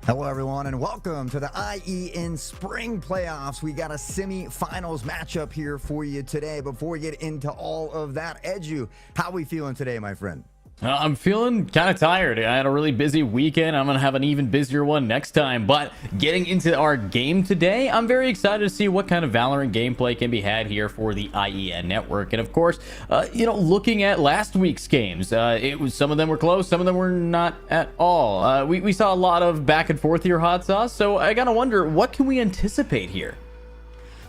Hello, everyone, and welcome to the IEN Spring Playoffs. We got a semifinals matchup here for you today. Before we get into all of that, Edu, how are we feeling today, my friend? I'm feeling kind of tired. I had a really busy weekend. I'm going to have an even busier one next time. But getting into our game today, I'm very excited to see what kind of Valorant gameplay can be had here for the IEN network. And of course, looking at last week's games, some of them were close, some of them were not at all. We saw a lot of back and forth here, Hot Sauce. So I got to wonder, what can we anticipate here?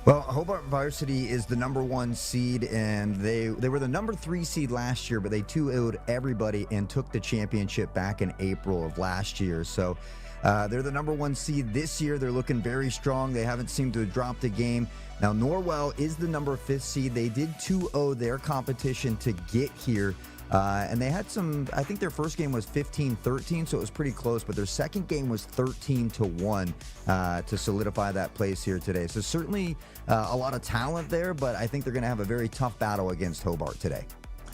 Well, Hobart Varsity is the #1 seed, and they were the #3 seed last year, but they 2-0'd everybody and took the championship back in April of last year. So they're the #1 seed this year. They're looking very strong. They haven't seemed to have dropped a game. Now, Norwell is the #5 seed. They did 2-0 their competition to get here. And they had I think their first game was 15-13, so it was pretty close, but their second game was 13-1 to solidify that place here today. So certainly a lot of talent there, but I think they're going to have a very tough battle against Hobart today.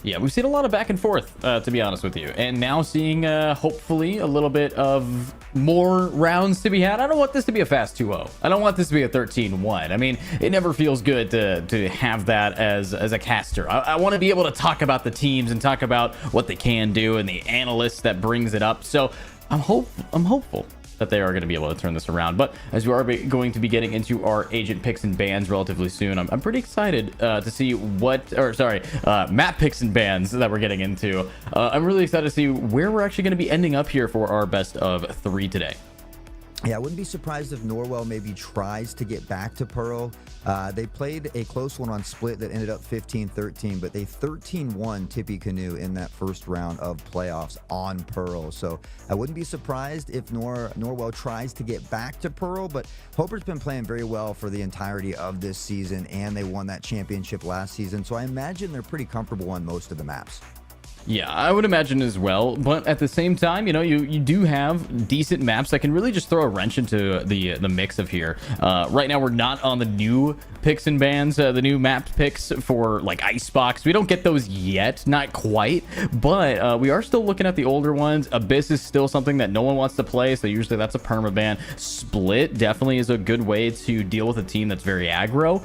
Yeah, we've seen a lot of back and forth, to be honest with you. And now seeing, hopefully, a little bit of more rounds to be had. I don't want this to be a fast 2-0. I don't want this to be a 13-1. I mean, it never feels good to have that as a caster. I want to be able to talk about the teams and talk about what they can do and the analysts that brings it up. So I'm hopeful that they are going to be able to turn this around. But as we are going to be getting into our agent picks and bans relatively soon, I'm pretty excited to see map picks and bans that we're getting into. I'm really excited to see where we're actually going to be ending up here for our best of 3 today. Yeah, I wouldn't be surprised if Norwell maybe tries to get back to Pearl. They played a close one on Split that ended up 15-13, but they 13-1 Tippecanoe in that first round of playoffs on Pearl. So I wouldn't be surprised if Norwell tries to get back to Pearl, but Hobart's been playing very well for the entirety of this season, and they won that championship last season. So I imagine they're pretty comfortable on most of the maps. Yeah, I would imagine as well. But at the same time, you do have decent maps that can really just throw a wrench into the mix of here. Right now, we're not on the new picks and bans, the new map picks for like Icebox. We don't get those yet, not quite. But we are still looking at the older ones. Abyss is still something that no one wants to play, so usually that's a permaban. Split definitely is a good way to deal with a team that's very aggro,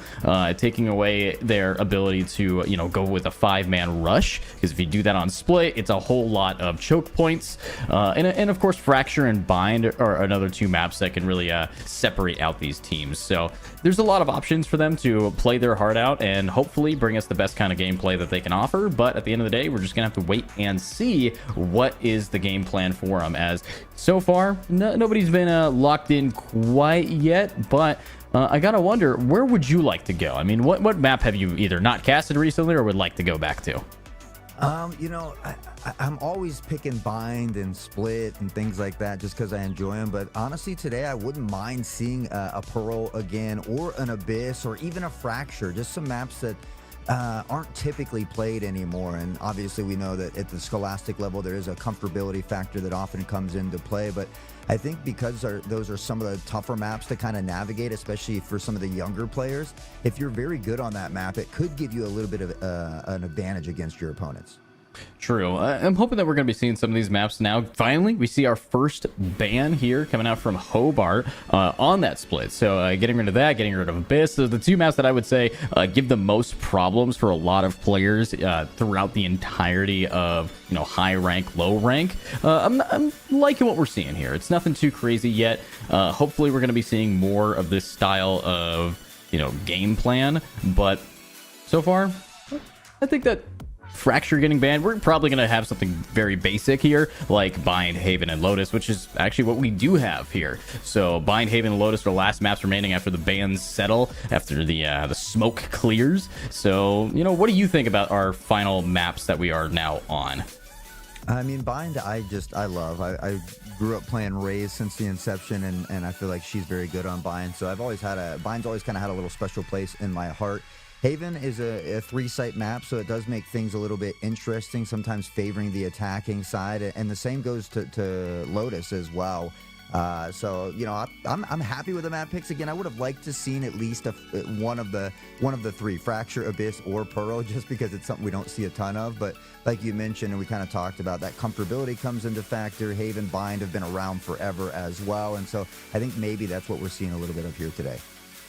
taking away their ability to go with a 5-man rush. Because if you do that on Split, it's a whole lot of choke points, and of course Fracture and Bind are another 2 maps that can really separate out these teams. So there's a lot of options for them to play their heart out and hopefully bring us the best kind of gameplay that they can offer. But at the end of the day, we're just gonna have to wait and see what is the game plan for them, as so far nobody's been locked in quite yet. But I gotta wonder, where would you like to go? I mean, what map have you either not casted recently or would like to go back to? I'm always picking Bind and Split and things like that just because I enjoy them. But honestly, today I wouldn't mind seeing a Pearl again, or an Abyss, or even a Fracture. Just some maps that aren't typically played anymore. And obviously we know that at the Scholastic level there is a comfortability factor that often comes into play, but I think because those are some of the tougher maps to kind of navigate, especially for some of the younger players, if you're very good on that map, it could give you a little bit of an advantage against your opponents. True. I'm hoping that we're going to be seeing some of these maps now. Finally, we see our first ban here coming out from Hobart on that Split. So getting rid of that, getting rid of Abyss. So the 2 maps that I would say give the most problems for a lot of players throughout the entirety of high rank, low rank. I'm liking what we're seeing here. It's nothing too crazy yet. Hopefully, we're going to be seeing more of this style of game plan. But so far, I think that Fracture getting banned, we're probably going to have something very basic here, like Bind, Haven, and Lotus, which is actually what we do have here. So Bind, Haven, and Lotus are the last maps remaining after the bans settle, after the smoke clears. So, what do you think about our final maps that we are now on? I mean, Bind, I love. I grew up playing Raze since the inception, and I feel like she's very good on Bind. So Bind's always kind of had a little special place in my heart. Haven is a 3-site map, so it does make things a little bit interesting, sometimes favoring the attacking side, and the same goes to Lotus as well. So I'm happy with the map picks. Again, I would have liked to seen at least one of the three, Fracture, Abyss, or Pearl, just because it's something we don't see a ton of. But like you mentioned, and we kind of talked about, that comfortability comes into factor. Haven, Bind have been around forever as well, and so I think maybe that's what we're seeing a little bit of here today.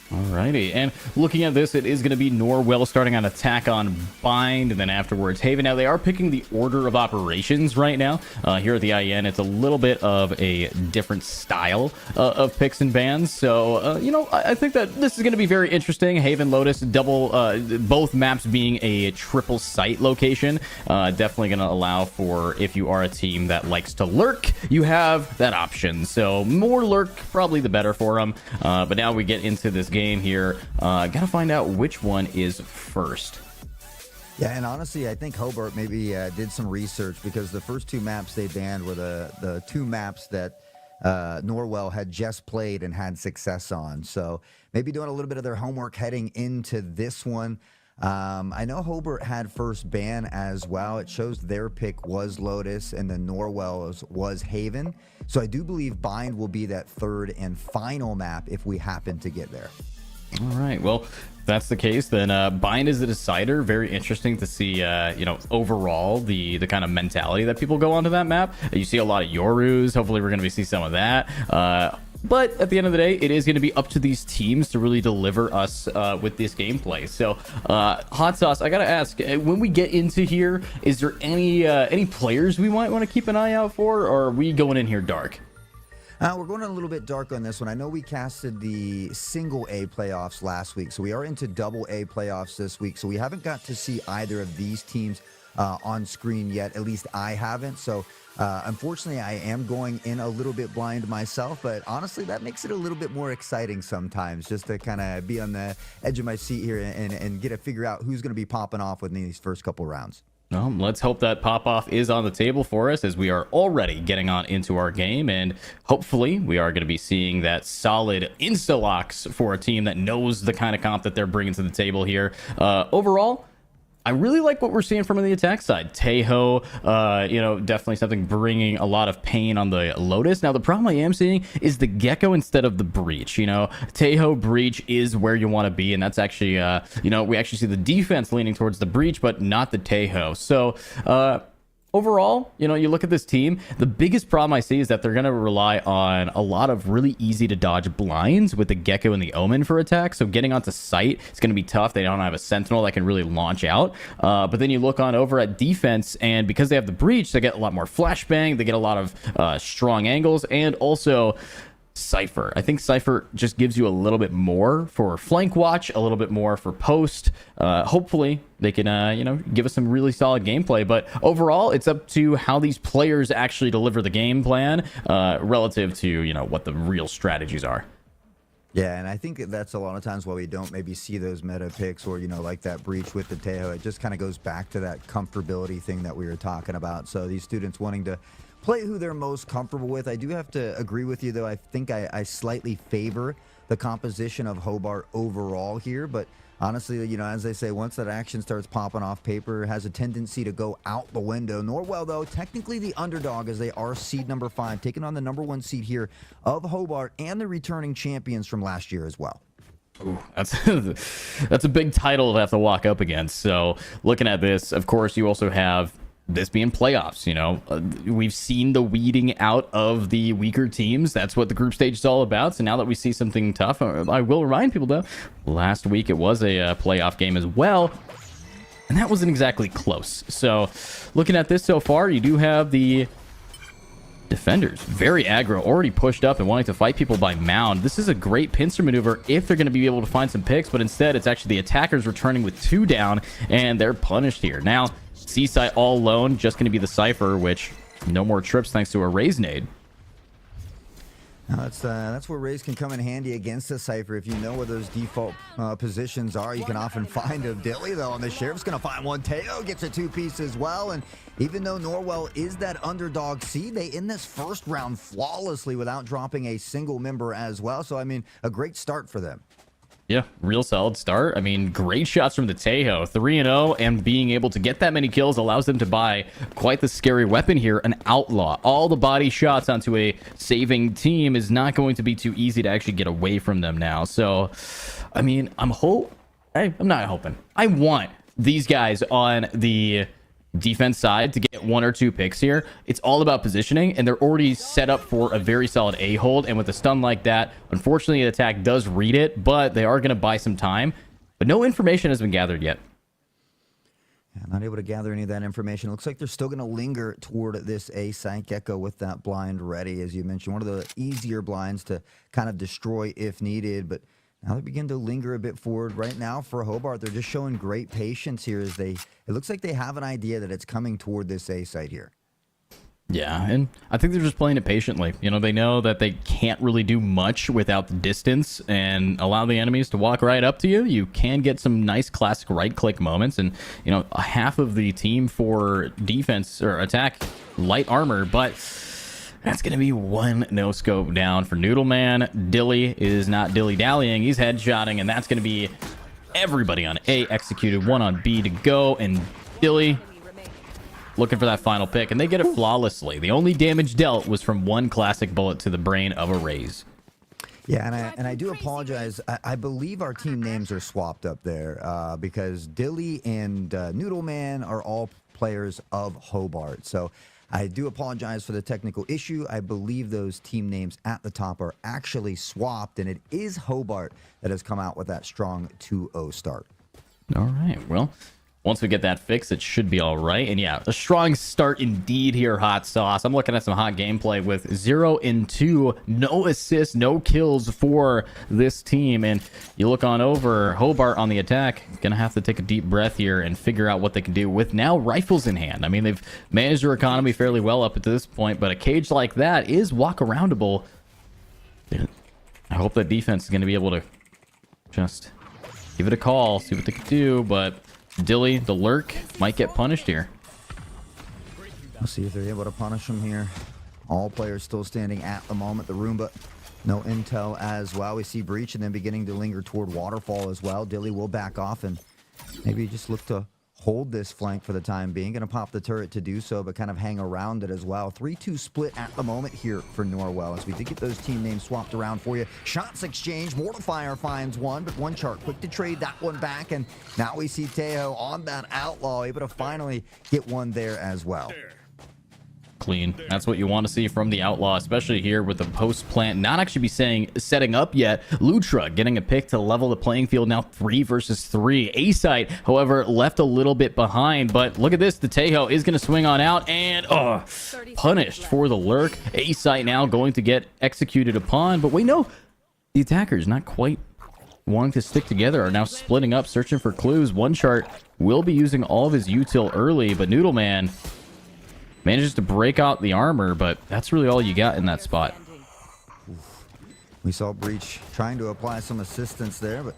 Alrighty, and looking at this, it is going to be Norwell starting on attack on Bind, and then afterwards Haven. Now, they are picking the order of operations right now. Here at the IEN, it's a little bit of a different style of picks and bans. So, I think that this is going to be very interesting. Haven, Lotus, both maps being a triple site location. Definitely going to allow for, if you are a team that likes to lurk, you have that option. So, more lurk, probably the better for them. But now we get into this game here. Gotta find out which one is first. Yeah, and honestly, I think Hobart maybe did some research, because the first two maps they banned were the two maps that Norwell had just played and had success on. So maybe doing a little bit of their homework heading into this one. I know Hobart had first ban as well. It shows their pick was Lotus, and then Norwell's was Haven. So I do believe Bind will be that third and final map if we happen to get there. All right. Well, if that's the case, then Bind is the decider. Very interesting to see, overall the kind of mentality that people go onto that map. You see a lot of Yorus. Hopefully, we're going to see some of that. But at the end of the day, it is going to be up to these teams to really deliver us with this gameplay. So, Hot Sauce, I got to ask, when we get into here, is there any players we might want to keep an eye out for, or are we going in here dark? We're going a little bit dark on this one. I know we casted the single A playoffs last week, so we are into double A playoffs this week. So we haven't got to see either of these teams on screen yet. At least I haven't. So unfortunately, I am going in a little bit blind myself. But honestly, that makes it a little bit more exciting sometimes, just to kind of be on the edge of my seat here and get to figure out who's going to be popping off within these first couple rounds. Let's hope that pop-off is on the table for us, as we are already getting on into our game, and hopefully we are going to be seeing that solid insta-locks for a team that knows the kind of comp that they're bringing to the table here. Overall, I really like what we're seeing from the attack side. Tejo, definitely something bringing a lot of pain on the Lotus. Now, the problem I am seeing is the Gecko instead of the Breach. Tejo Breach is where you want to be, and that's actually, we actually see the defense leaning towards the Breach, but not the Tejo. So, overall, you look at this team, the biggest problem I see is that they're going to rely on a lot of really easy to dodge blinds with the Gecko and the Omen for attack. So getting onto site is going to be tough. They don't have a Sentinel that can really launch out. But then you look on over at defense, and because they have the Breach, they get a lot more flashbang. They get a lot of strong angles, and also Cypher. I think Cypher just gives you a little bit more for flank watch, a little bit more for post. Hopefully they can, give us some really solid gameplay. But overall, it's up to how these players actually deliver the game plan relative to, what the real strategies are. Yeah, and I think that's a lot of times why we don't maybe see those meta picks, or, like that Breach with the Tejo. It just kind of goes back to that comfortability thing that we were talking about. So these students wanting to play who they're most comfortable with. I do have to agree with you, though. I think I slightly favor the composition of Hobart overall here. But honestly, as they say, once that action starts popping off, paper has a tendency to go out the window. Norwell, though, technically the underdog, as they are seed number 5, taking on the number 1 seed here of Hobart and the returning champions from last year as well. Ooh, that's a big title to have to walk up against. So looking at this, of course, you also have this being playoffs. We've seen the weeding out of the weaker teams. That's what the group stage is all about. So now that we see something tough, I will remind people, though, last week it was a playoff game as well, and that wasn't exactly close. So looking at this so far, you do have the defenders very aggro, already pushed up and wanting to fight people by mound. This is a great pincer maneuver if they're going to be able to find some picks, but instead it's actually the attackers returning with 2 down, and they're punished here. Now, Seaside all alone, just going to be the Cypher, which no more trips thanks to a Raise nade. That's where Raise can come in handy against the Cypher. If you know where those default positions are, you can often find a Dilly, though, and the Sheriff's going to find one. Teo gets a 2-piece as well, and even though Norwell is that underdog seed, they end this first round flawlessly without dropping a single member as well. So, I mean, a great start for them. Yeah, real solid start. I mean, great shots from the Tejo. 3-0, and being able to get that many kills allows them to buy quite the scary weapon here, an Outlaw. All the body shots onto a saving team is not going to be too easy to actually get away from them now. So, I mean, I'm not hoping. I want these guys on the defense side to get 1 or 2 picks here. It's all about positioning, and they're already set up for a very solid A hold. And with a stun like that, unfortunately, the attack does read it, but they are going to buy some time. But no information has been gathered yet. Yeah, not able to gather any of that information. Looks like they're still going to linger toward this A site. Gecko with that blind ready, as you mentioned, one of the easier blinds to kind of destroy if needed. But now they begin to linger a bit forward. Right now for Hobart, they're just showing great patience here as it looks like they have an idea that it's coming toward this A site here. Yeah, and I think they're just playing it patiently. You know, they know that they can't really do much without the distance and allow the enemies to walk right up to you. You can get some nice classic right-click moments, and, you know, half of the team for defense or attack light armor, but that's going to be one no-scope down for Noodleman. Dilly is not dilly-dallying. He's headshotting, and that's going to be everybody on A executed. 1 on B to go, and Dilly looking for that final pick, and they get it flawlessly. The only damage dealt was from 1 classic bullet to the brain of a Raze. Yeah, and I do apologize. I believe our team names are swapped up there because Dilly and Noodleman are all players of Hobart. So I do apologize for the technical issue. I believe those team names at the top are actually swapped, and it is Hobart that has come out with that strong 2-0 start. All right, well, once we get that fixed, it should be all right. And yeah, a strong start indeed here, Hot Sauce. I'm looking at some hot gameplay with 0 and 2, no assists, no kills for this team. And you look on over, Hobart on the attack, gonna have to take a deep breath here and figure out what they can do with now rifles in hand. I mean, they've managed their economy fairly well up to this point, but a cage like that is walk-aroundable. I hope that defense is gonna be able to just give it a call, see what they can do, but Dilly, the lurk, might get punished here. We'll see if they're able to punish him here. All players still standing at the moment. The Roomba, no intel as well. We see Breach and then beginning to linger toward Waterfall as well. Dilly will back off and maybe just look to hold this flank for the time being. Going to pop the turret to do so, but kind of hang around it as well. 3-2 split at the moment here for Norwell, as we did get those team names swapped around for you. Shots exchange. Mortifier finds one, but One Chart quick to trade that one back, and now we see Tejo on that Outlaw, able to finally get one there as well. Clean. That's what you want to see from the Outlaw, especially here with the post plant not actually be setting up yet. Lutra getting a pick to level the playing field, now 3 versus 3. A-site, however, left a little bit behind, but look at this. The Tejo is going to swing on out and punished for the lurk. A-site now going to get executed upon, but wait, no, the attackers not quite wanting to stick together, are now splitting up, searching for clues. One Chart will be using all of his util early, but Noodleman manages to break out the armor, but that's really all you got in that spot. We saw Breach trying to apply some assistance there, but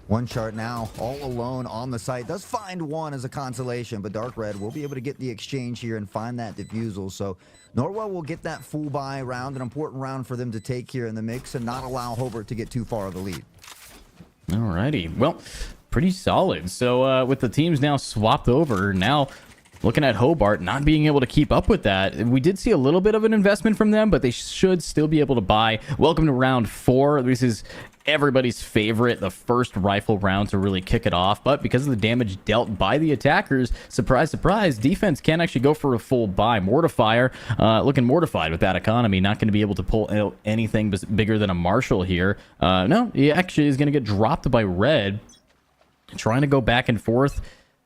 One Chart now all alone on the site. Does find one as a consolation, but Dark Red will be able to get the exchange here and find that defusal. So Norwell will get that full buy round, an important round for them to take here in the mix and not allow Hobart to get too far of the lead. Alrighty, well, pretty solid. So with the teams now swapped over, now looking at Hobart not being able to keep up with that. We did see a little bit of an investment from them, but they should still be able to buy. Welcome to round 4. This is everybody's favorite, the first rifle round to really kick it off. But because of the damage dealt by the attackers, surprise, surprise, defense can't actually go for a full buy. Mortifier looking mortified with that economy. Not going to be able to pull out anything bigger than a Marshall here. No, he actually is going to get dropped by Red. Trying to go back and forth.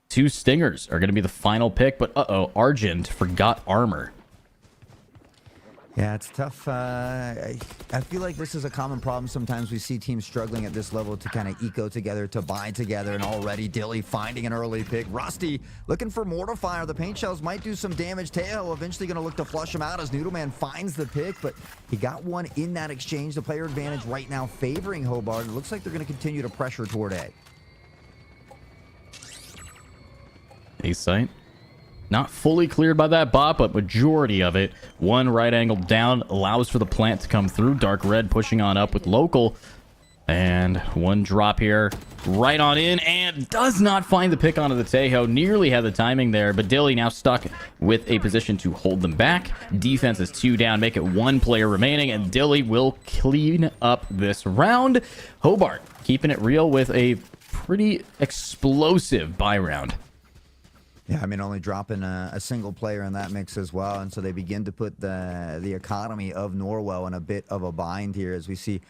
2 Stingers are going to be the final pick, but Argent forgot armor. Yeah, it's tough. I feel like this is a common problem. Sometimes we see teams struggling at this level to kind of eco together, to buy together, and already Dilly finding an early pick. Rusty looking for Mortifier. The paint shells might do some damage. Tejo eventually going to look to flush him out as Noodleman finds the pick, but he got one in that exchange. The player advantage right now favoring Hobart. It looks like they're going to continue to pressure toward A. A-site not fully cleared by that bot, but majority of it. One right angle down allows for the plant to come through. Dark Red pushing on up with local. And one drop here, right on in, and does not find the pick onto the Tejo. Nearly had the timing there, but Dilly now stuck with a position to hold them back. Defense is 2 down, make it 1 player remaining, and Dilly will clean up this round. Hobart keeping it real with a pretty explosive buy round. Yeah, I mean, only dropping a single player in that mix as well, and so they begin to put the economy of Norwell in a bit of a bind here, as we see.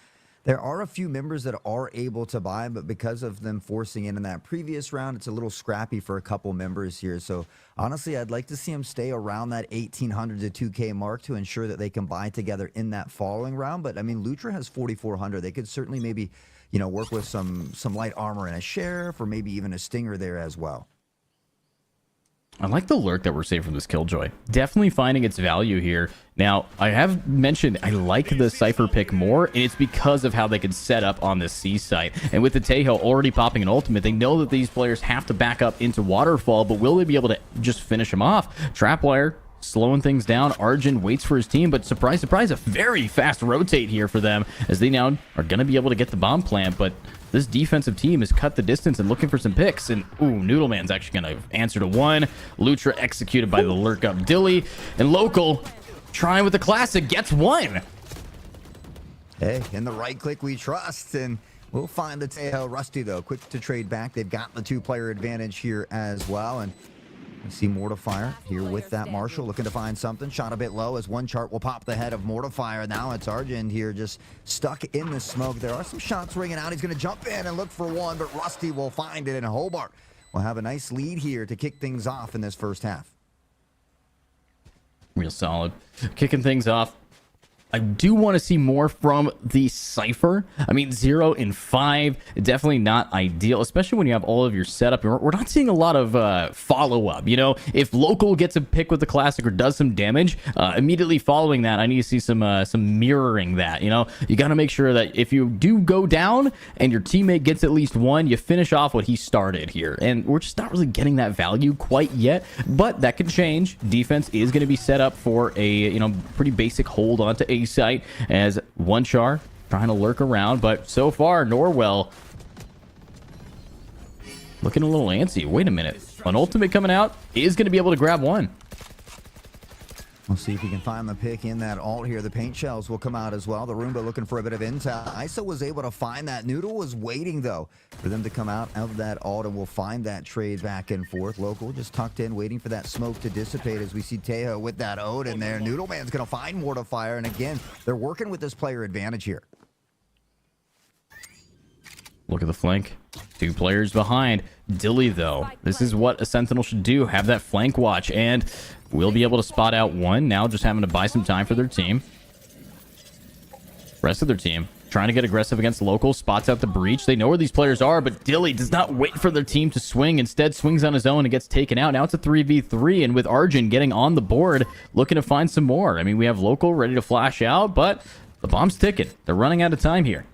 There are a few members that are able to buy, but because of them forcing in that previous round, it's a little scrappy for a couple members here. So honestly, I'd like to see them stay around that 1,800 to 2K mark to ensure that they can buy together in that following round. But I mean, Lutra has 4,400. They could certainly maybe, you know, work with some light armor and a sheriff, or maybe even a stinger there as well. I like the lurk that we're seeing from this Killjoy. Definitely finding its value here. Now, I have mentioned I like the Cypher pick more, and it's because of how they can set up on this C site. And with the Tejo already popping an ultimate, they know that these players have to back up into Waterfall, but will they be able to just finish them off? Trapwire slowing things down. Arjun waits for his team, but surprise, surprise, a very fast rotate here for them, as they now are going to be able to get the bomb plant, but this defensive team has cut the distance and looking for some picks. And, ooh, Noodleman's actually going to answer to 1. Lutra executed by the lurk up Dilly. And Local, trying with the classic, gets 1. Hey, in the right click we trust, and we'll find the Tejo. Rusty, though, quick to trade back. They've got the 2-player advantage here as well, and we see Mortifier here with that Marshall, looking to find something. Shot a bit low as one chart will pop the head of Mortifier. Now it's Arjun here just stuck in the smoke. There are some shots ringing out. He's going to jump in and look for one, but Rusty will find it, and Hobart will have a nice lead here to kick things off in this first half. Real solid. Kicking things off. I do want to see more from the Cypher. I mean, 0 in 5, definitely not ideal, especially when you have all of your setup. We're not seeing a lot of follow-up. You know, if Local gets a pick with the Classic or does some damage, immediately following that, I need to see some mirroring that. You know, you got to make sure that if you do go down and your teammate gets at least 1, you finish off what he started here. And we're just not really getting that value quite yet, but that can change. Defense is going to be set up for a, you know, pretty basic hold onto A site, as one char trying to lurk around, but so far Norwell looking a little antsy. Wait a minute, an ultimate coming out is going to be able to grab 1. We'll see if he can find the pick in that ult here. The paint shells will come out as well. The Roomba looking for a bit of intel. ISO was able to find that. Noodle was waiting, though, for them to come out of that ult, and we'll find that trade back and forth. Local just tucked in, waiting for that smoke to dissipate, as we see Tejo with that ult in there. Noodleman's going to find Mortifier, and again, they're working with this player advantage here. Look at the flank. 2 players behind. Dilly, though. This is what a Sentinel should do. Have that flank watch, and we'll be able to spot out 1. Now just having to buy some time for their team. Rest of their team trying to get aggressive against Local. Spots out the breach. They know where these players are, but Dilly does not wait for their team to swing. Instead, swings on his own and gets taken out. Now it's a 3v3, and with Arjun getting on the board, looking to find some more. I mean, we have Local ready to flash out, but the bomb's ticking. They're running out of time here.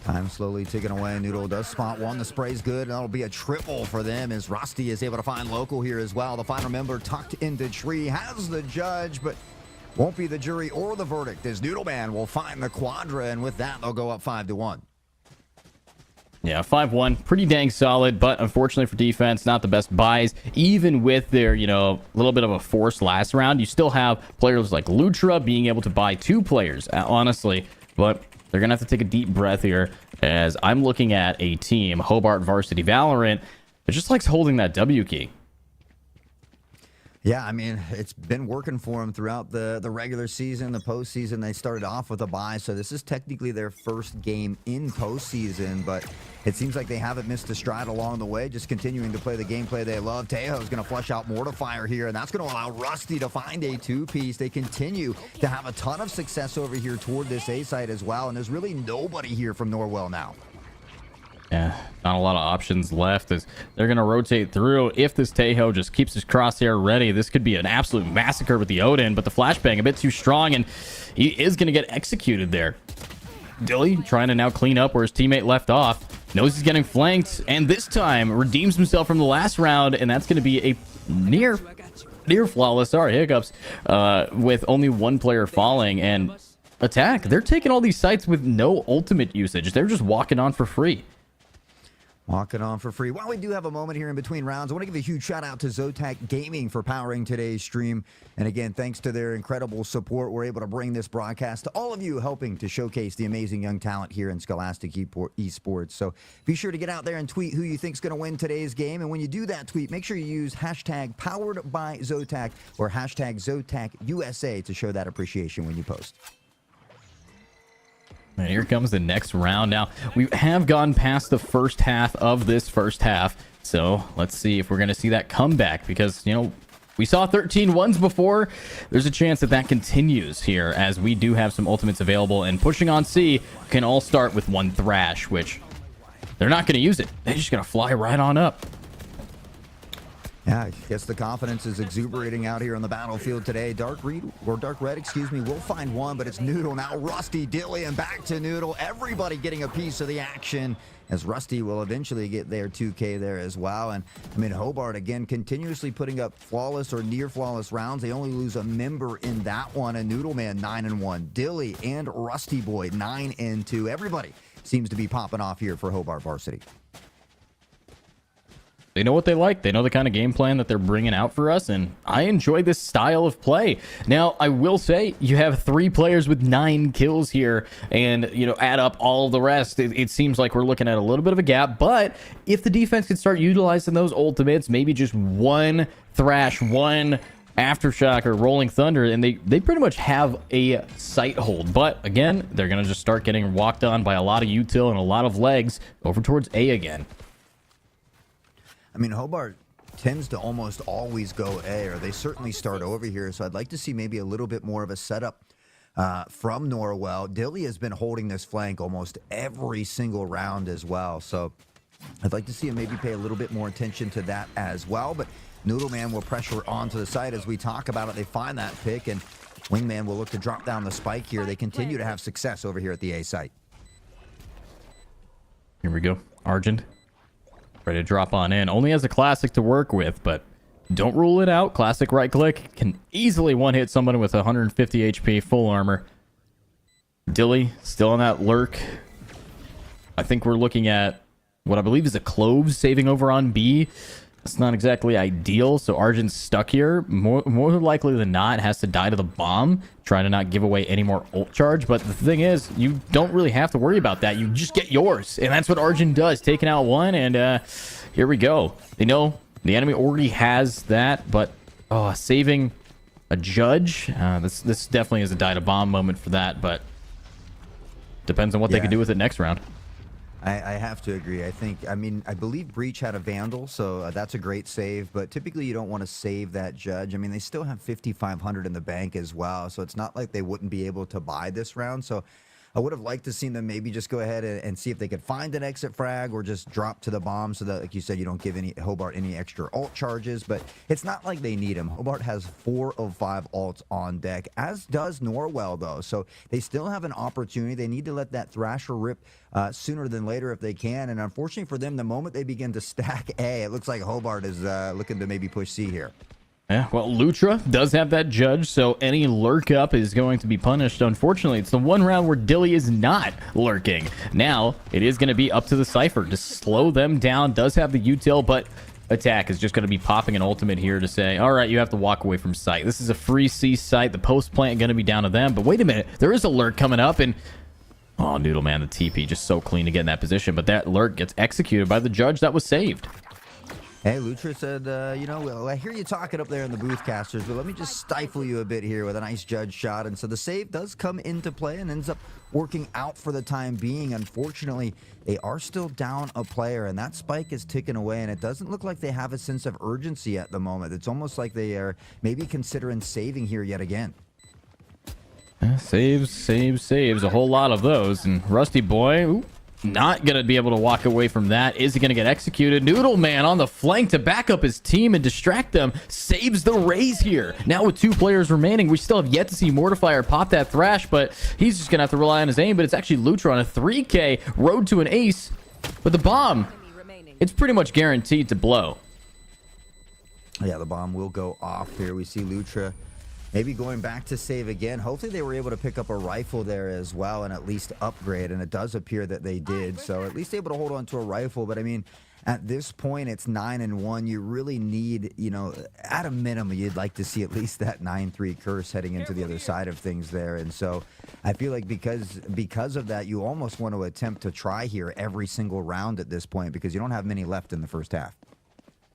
Time slowly ticking away. Noodle does spot 1. The spray's good, and that'll be a triple for them, as Rusty is able to find Local here as well. The final member tucked into tree has the judge, but won't be the jury or the verdict, as Noodleman will find the quadra, and with that, they'll go up 5-1. Yeah, 5-1, pretty dang solid, but unfortunately for defense, not the best buys. Even with their, you know, little bit of a force last round, you still have players like Lutra being able to buy 2 players, honestly, but they're going to have to take a deep breath here, as I'm looking at a team, Hobart Varsity Valorant, that just likes holding that W key. Yeah, I mean, it's been working for them throughout the regular season, the postseason. They started off with a bye, so this is technically their first game in postseason, but it seems like they haven't missed a stride along the way, just continuing to play the gameplay they love. Tejo's going to flush out Mortifier here, and that's going to allow Rusty to find a 2-piece. They continue to have a ton of success over here toward this A site as well, and there's really nobody here from Norwell now. Yeah, not a lot of options left, as they're going to rotate through. If this Tejo just keeps his crosshair ready, this could be an absolute massacre with the Odin, but the flashbang a bit too strong, and he is going to get executed there. Dilly trying to now clean up where his teammate left off. Knows he's getting flanked, and this time redeems himself from the last round, and that's going to be a near flawless, sorry, hiccups, with only 1 player falling, and Attack, they're taking all these sites with no ultimate usage. They're just walking on for free. Walking on for free. While we do have a moment here in between rounds, I want to give a huge shout out to Zotac Gaming for powering today's stream. And again, thanks to their incredible support, we're able to bring this broadcast to all of you, helping to showcase the amazing young talent here in Scholastic Esports. So be sure to get out there and tweet who you think's going to win today's game. And when you do that tweet, make sure you use hashtag powered by Zotac or hashtag Zotac USA to show that appreciation when you post. And here comes the next round. Now, we have gone past the first half of this first half. So let's see if we're going to see that comeback, because, you know, we saw 13 ones before. There's a chance that that continues here, as we do have some ultimates available. And pushing on C can all start with one Thrash, which they're not going to use it. They're just going to fly right on up. Yeah, I guess the confidence is exuberating out here on the battlefield today. Dark Red, will find one, but it's Noodle now. Rusty, Dilly, and back to Noodle. Everybody getting a piece of the action, as Rusty will eventually get their 2K there as well. And I mean, Hobart again continuously putting up flawless or near flawless rounds. They only lose a member in that one. And Noodle Man 9-1, Dilly and Rusty Boy 9-2. Everybody seems to be popping off here for Hobart Varsity. They know what they like. They know the kind of game plan that they're bringing out for us, and I enjoy this style of play. Now, I will say, you have 3 players with 9 kills here, and, you know, add up all the rest. It seems like we're looking at a little bit of a gap, but if the defense could start utilizing those ultimates, maybe just one Thrash, one Aftershock or Rolling Thunder, and they pretty much have a sight hold. But, again, they're going to just start getting walked on by a lot of util and a lot of legs over towards A again. I mean, Hobart tends to almost always go A, or they certainly start over here. So I'd like to see maybe a little bit more of a setup from Norwell. Dilly has been holding this flank almost every single round as well. So I'd like to see him maybe pay a little bit more attention to that as well. But Noodleman will pressure onto the side as we talk about it. They find that pick, and Wingman will look to drop down the spike here. They continue to have success over here at the A site. Here we go. Argent. Ready to drop on in. Only has a Classic to work with, but don't rule it out. Classic right click can easily one-hit someone with 150 HP, full armor. Dilly still on that lurk. I think we're looking at what I believe is a Cloves saving over on B. It's not exactly ideal, so Argent's stuck here. More likely than not, has to die to the bomb, trying to not give away any more ult charge. But the thing is, you don't really have to worry about that. You just get yours, and that's what Argent does, taking out one, and here we go. They know the enemy already has that, but saving a judge, this definitely is a die to bomb moment for that, but depends on what they can do with it next round. I have to agree. I believe Breach had a Vandal, so that's a great save, but typically you don't want to save that judge. I mean, they still have 5,500 in the bank as well, so it's not like they wouldn't be able to buy this round. So I would have liked to see them maybe just go ahead and see if they could find an exit frag or just drop to the bomb so that, like you said, you don't give Hobart any extra ult charges. But it's not like they need them. Hobart has 4 of 5 ults on deck, as does Norwell, though. So they still have an opportunity. They need to let that Thrasher rip sooner than later if they can. And unfortunately for them, the moment they begin to stack A, it looks like Hobart is looking to maybe push C here. Yeah, well, Lutra does have that judge, so any lurk up is going to be punished. Unfortunately, it's the one round where Dilly is not lurking. Now, it is going to be up to the Cypher to slow them down. Does have the util, but Attack is just going to be popping an ultimate here to say, all right, you have to walk away from site. This is a free C site. The post plant going to be down to them. But wait a minute, there is a lurk coming up, and oh, Noodle Man, the TP just so clean to get in that position. But that lurk gets executed by the judge that was saved. Hey, Lutra said, well, I hear you talking up there in the booth, casters, but let me just stifle you a bit here with a nice judge shot. And so the save does come into play and ends up working out for the time being. Unfortunately, they are still down a player, and that spike is ticking away, and it doesn't look like they have a sense of urgency at the moment. It's almost like they are maybe considering saving here yet again. Saves. A whole lot of those. And Rusty Boy, ooh, not going to be able to walk away from that. Is he going to get executed? Noodle Man on the flank to back up his team and distract them. Saves the raise here. Now with 2 players remaining, we still have yet to see Mortifier pop that Thrash, but he's just going to have to rely on his aim. But it's actually Lutra on a 3K road to an ace. But the bomb, it's pretty much guaranteed to blow. Yeah, the bomb will go off here. We see Lutra maybe going back to save again. Hopefully they were able to pick up a rifle there as well and at least upgrade, and it does appear that they did. So at least able to hold on to a rifle. But I mean, at this point, it's 9-1. You really need, you know, at a minimum, you'd like to see at least that 9-3 curse heading into the other side of things there. And so I feel like because of that, you almost want to attempt to try here every single round at this point, because you don't have many left in the first half.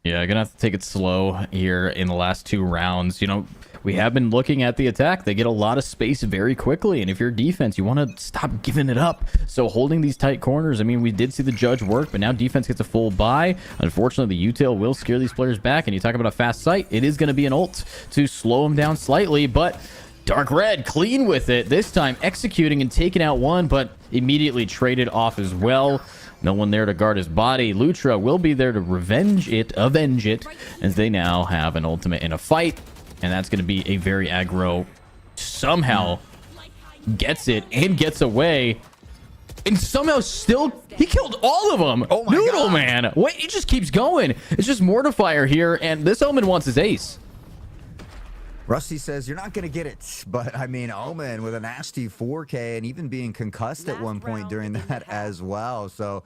Yeah, gonna have to take it slow here in the last 2 rounds. You know, we have been looking at the attack. They get a lot of space very quickly, and if you're defense, you want to stop giving it up. So holding these tight corners, I mean, we did see the judge work, but now defense gets a full buy. Unfortunately, the util will scare these players back, and you talk about a fast sight, it is going to be an ult to slow them down slightly, but Dark Red clean with it, this time executing and taking out one, but immediately traded off as well. No one there to guard his body. Lutra will be there to avenge it, as they now have an ultimate in a fight. And that's going to be a very aggro. Somehow gets it and gets away. And somehow still, he killed all of them. Oh my Noodle God. Man. Wait, he just keeps going. It's just Mortifier here. And this Omen wants his ace. Rusty says, you're not going to get it. But, I mean, Omen with a nasty 4K and even being concussed at one point during that as well. So,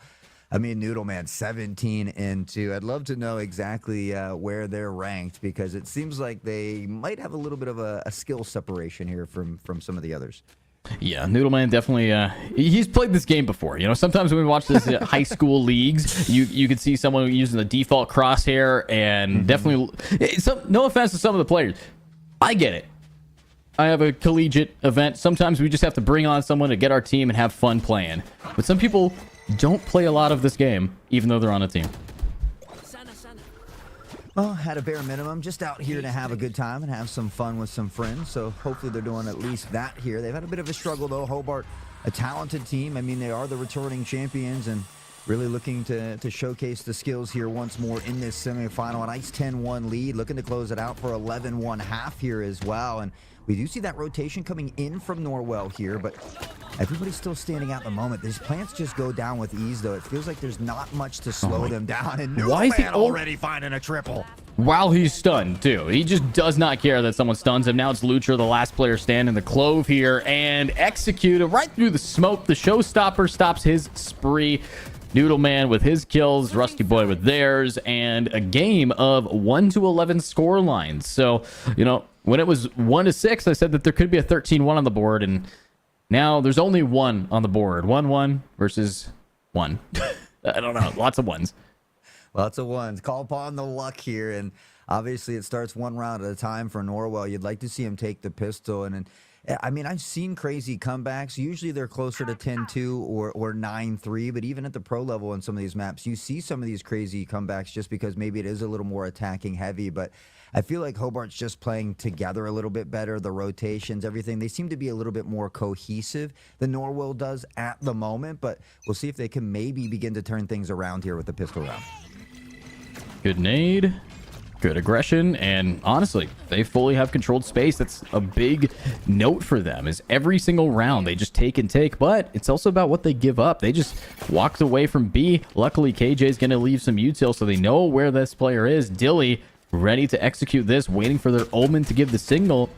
I mean, Noodle Man, 17-2. I'd love to know exactly where they're ranked, because it seems like they might have a little bit of a skill separation here from some of the others. Yeah, Noodleman definitely, he's played this game before. You know, sometimes when we watch this high school leagues, you could see someone using the default crosshair, and definitely, no offense to some of the players, I get it. I have a collegiate event. Sometimes we just have to bring on someone to get our team and have fun playing. But some people don't play a lot of this game, even though they're on a team. Well, at a bare minimum, just out here to have a good time and have some fun with some friends. So hopefully they're doing at least that here. They've had a bit of a struggle, though. Hobart, a talented team. I mean, they are the returning champions and really looking to showcase the skills here once more in this semifinal. An ice 10-1 lead, looking to close it out for 11-1 half here as well. And we do see that rotation coming in from Norwell here, but everybody's still standing out at the moment. These plants just go down with ease, though. It feels like there's not much to slow them down. And Why is he already finding a triple? While he's stunned, too. He just does not care that someone stuns him. Now it's Lutra, the last player standing the clove here, and executed right through the smoke. The showstopper stops his spree. Noodle Man with his kills, Rusty Boy with theirs, and a game of 1-11 score lines. So, you know, when it was 1-6, I said that there could be a 13-1 on the board, and now there's only 1 on the board. 1-1 versus 1. I don't know. Lots of ones. Lots of ones. Call upon the luck here, and obviously it starts one round at a time for Norwell. You'd like to see him take the pistol, and I mean, I've seen crazy comebacks. Usually they're closer to 10-2 or 9-3, but even at the pro level in some of these maps, you see some of these crazy comebacks just because maybe it is a little more attacking heavy. But I feel like Hobart's just playing together a little bit better. The rotations, everything, they seem to be a little bit more cohesive than Norwell does at the moment. But we'll see if they can maybe begin to turn things around here with the pistol round. Good nade. Good aggression, and honestly, they fully have controlled space. That's a big note for them, is every single round they just take and take, but it's also about what they give up. They just walked away from B. Luckily, KJ is going to leave some util, so they know where this player is. Dilly ready to execute this, waiting for their Omen to give the signal.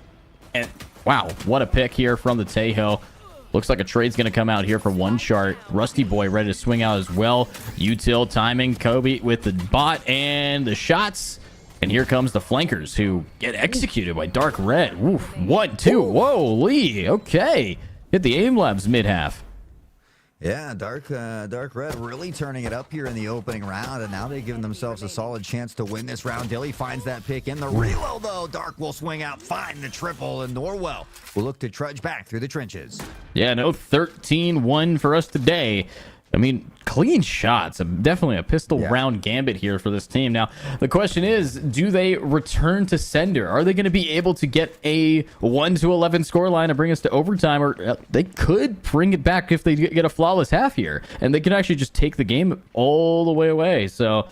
And wow, what a pick here from the Tejo. Looks like a trade's going to come out here for one chart. Rusty Boy ready to swing out as well. Util timing, Kobe with the bot and the shots. And here comes the flankers, who get executed by Dark Red. Oof, 1, 2. Whoa, Lee. Okay. Hit the aim labs mid-half. Yeah, Dark Red really turning it up here in the opening round, and now they've given themselves a solid chance to win this round. Dilly finds that pick in the reload, though. Dark will swing out, find the triple, and Norwell will look to trudge back through the trenches. Yeah, no 13-1 for us today. I mean, clean shots. Definitely a pistol round gambit here for this team. Now, the question is, do they return to sender? Are they going to be able to get a 1-11 scoreline and bring us to overtime? Or they could bring it back if they get a flawless half here. And they can actually just take the game all the way away. So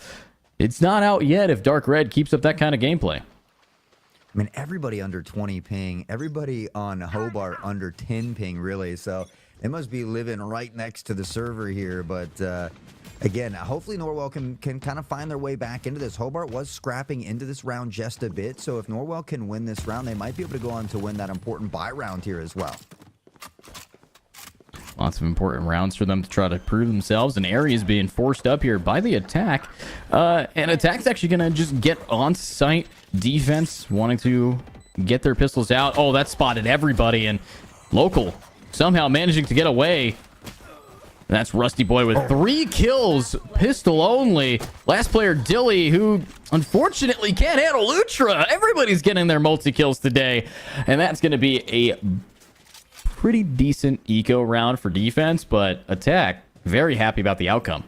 it's not out yet if Dark Red keeps up that kind of gameplay. I mean, everybody under 20 ping. Everybody on Hobart under 10 ping, really. So they must be living right next to the server here, but Again, hopefully Norwell can kind of find their way back into this. Hobart was scrapping into this round just a bit, so if Norwell can win this round, they might be able to go on to win that important bye round here as well. Lots of important rounds for them to try to prove themselves, and Ares being forced up here by the attack. And attack's actually going to just get on-site defense, wanting to get their pistols out. Oh, that spotted everybody, and Local somehow managing to get away. That's Rusty Boy with 3 kills, pistol only. Last player, Dilly, who unfortunately can't handle Lutra. Everybody's getting their multi-kills today. And that's going to be a pretty decent eco round for defense, but attack, very happy about the outcome.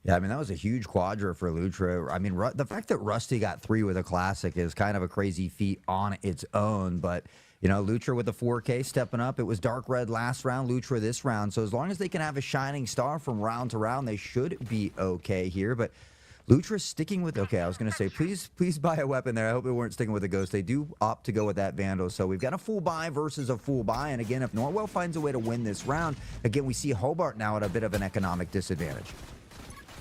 Yeah, I mean, that was a huge quadra for Lutra. I mean, the fact that Rusty got 3 with a classic is kind of a crazy feat on its own, but... You know, Lutra with the 4K stepping up. It was Dark Red last round, Lutra this round. So as long as they can have a shining star from round to round, they should be okay here. But Lutra's sticking with, okay, I was going to say, please buy a weapon there. I hope they weren't sticking with the Ghost. They do opt to go with that Vandal. So we've got a full buy versus a full buy. And again, if Norwell finds a way to win this round, again, we see Hobart now at a bit of an economic disadvantage.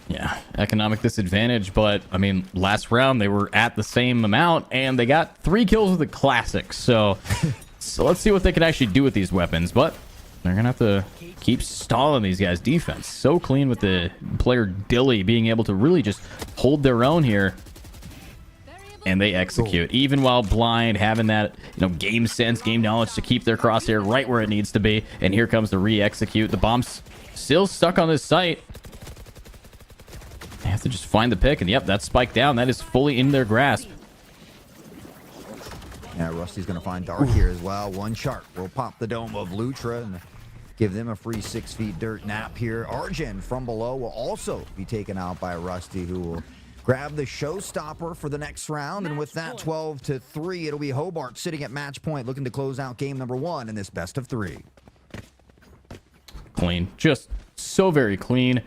Yeah, economic disadvantage, but I mean, last round they were at the same amount and they got 3 kills with the classic. So let's see what they can actually do with these weapons, but they're gonna have to keep stalling these guys' defense. So clean with the player Dilly being able to really just hold their own here, and they execute even while blind, having that, you know, game sense, game knowledge to keep their crosshair right where it needs to be. And here comes the re-execute. The bomb's still stuck on this site. They have to just find the pick, and yep, that's spiked down. That is fully in their grasp. Yeah, Rusty's going to find Dark here as well. One shark will pop the dome of Lutra and give them a free 6 feet dirt nap here. Arjun from below will also be taken out by Rusty, who will grab the showstopper for the next round. And with that 12-3, it'll be Hobart sitting at match point, looking to close out game number 1 in this best of 3. Clean. Just so very clean.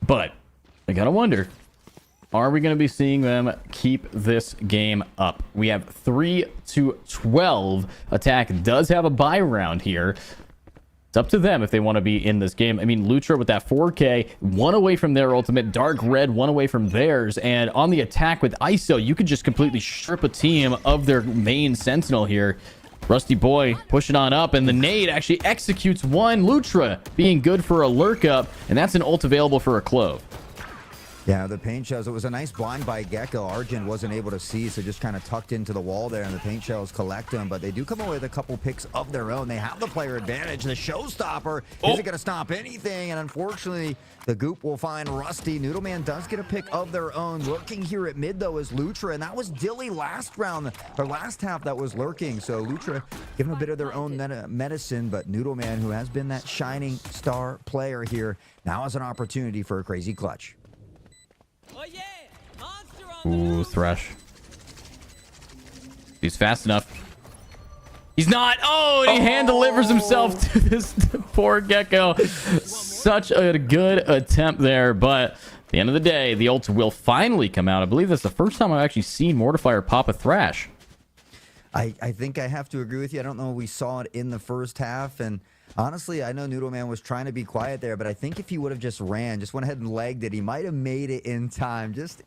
But I gotta wonder, are we going to be seeing them keep this game up? We have 3-12. Attack does have a bye round here. It's up to them if they want to be in this game. I mean, Lutra with that 4K, 1 away from their ultimate. Dark Red, 1 away from theirs. And on the attack with ISO, you could just completely strip a team of their main Sentinel here. Rusty Boy pushing on up, and the nade actually executes one. Lutra being good for a lurk up, and that's an ult available for a Clove. Yeah, the paint shells. It was a nice blind by Gecko. Arjun wasn't able to see, so just kind of tucked into the wall there, and the paint shells collect them. But they do come away with a couple picks of their own. They have the player advantage. The showstopper isn't going to stop anything, and unfortunately, the Goop will find Rusty. Noodleman does get a pick of their own. Lurking here at mid, though, is Lutra, and that was Dilly last round, or last half that was lurking. So Lutra giving a bit of their own medicine, but Noodleman, who has been that shining star player here, now has an opportunity for a crazy clutch. Ooh, Thresh. He's fast enough. He's not. Oh, and he hand delivers himself to this poor Gecko. Such a good attempt there, but at the end of the day, the ult will finally come out. I believe that's the first time I've actually seen Mortifier pop a Thrash. I think I have to agree with you. I don't know if we saw it in the first half, and honestly, I know Noodleman was trying to be quiet there, but I think if he would have just ran, just went ahead and legged it, he might have made it in time. Just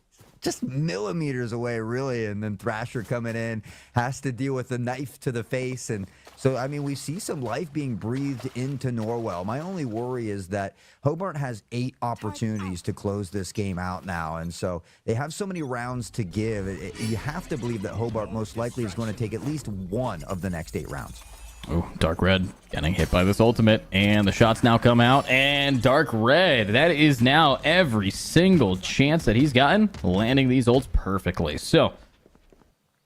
millimeters away, really. And then Thrasher coming in has to deal with the knife to the face. And so, I mean, we see some life being breathed into Norwell. My only worry is that Hobart has 8 opportunities to close this game out now. And so they have so many rounds to give. You have to believe that Hobart most likely is going to take at least 1 of the next 8 rounds. Oh, Dark Red getting hit by this ultimate, and the shots now come out, and Dark Red, that is now every single chance that he's gotten, landing these ults perfectly. So,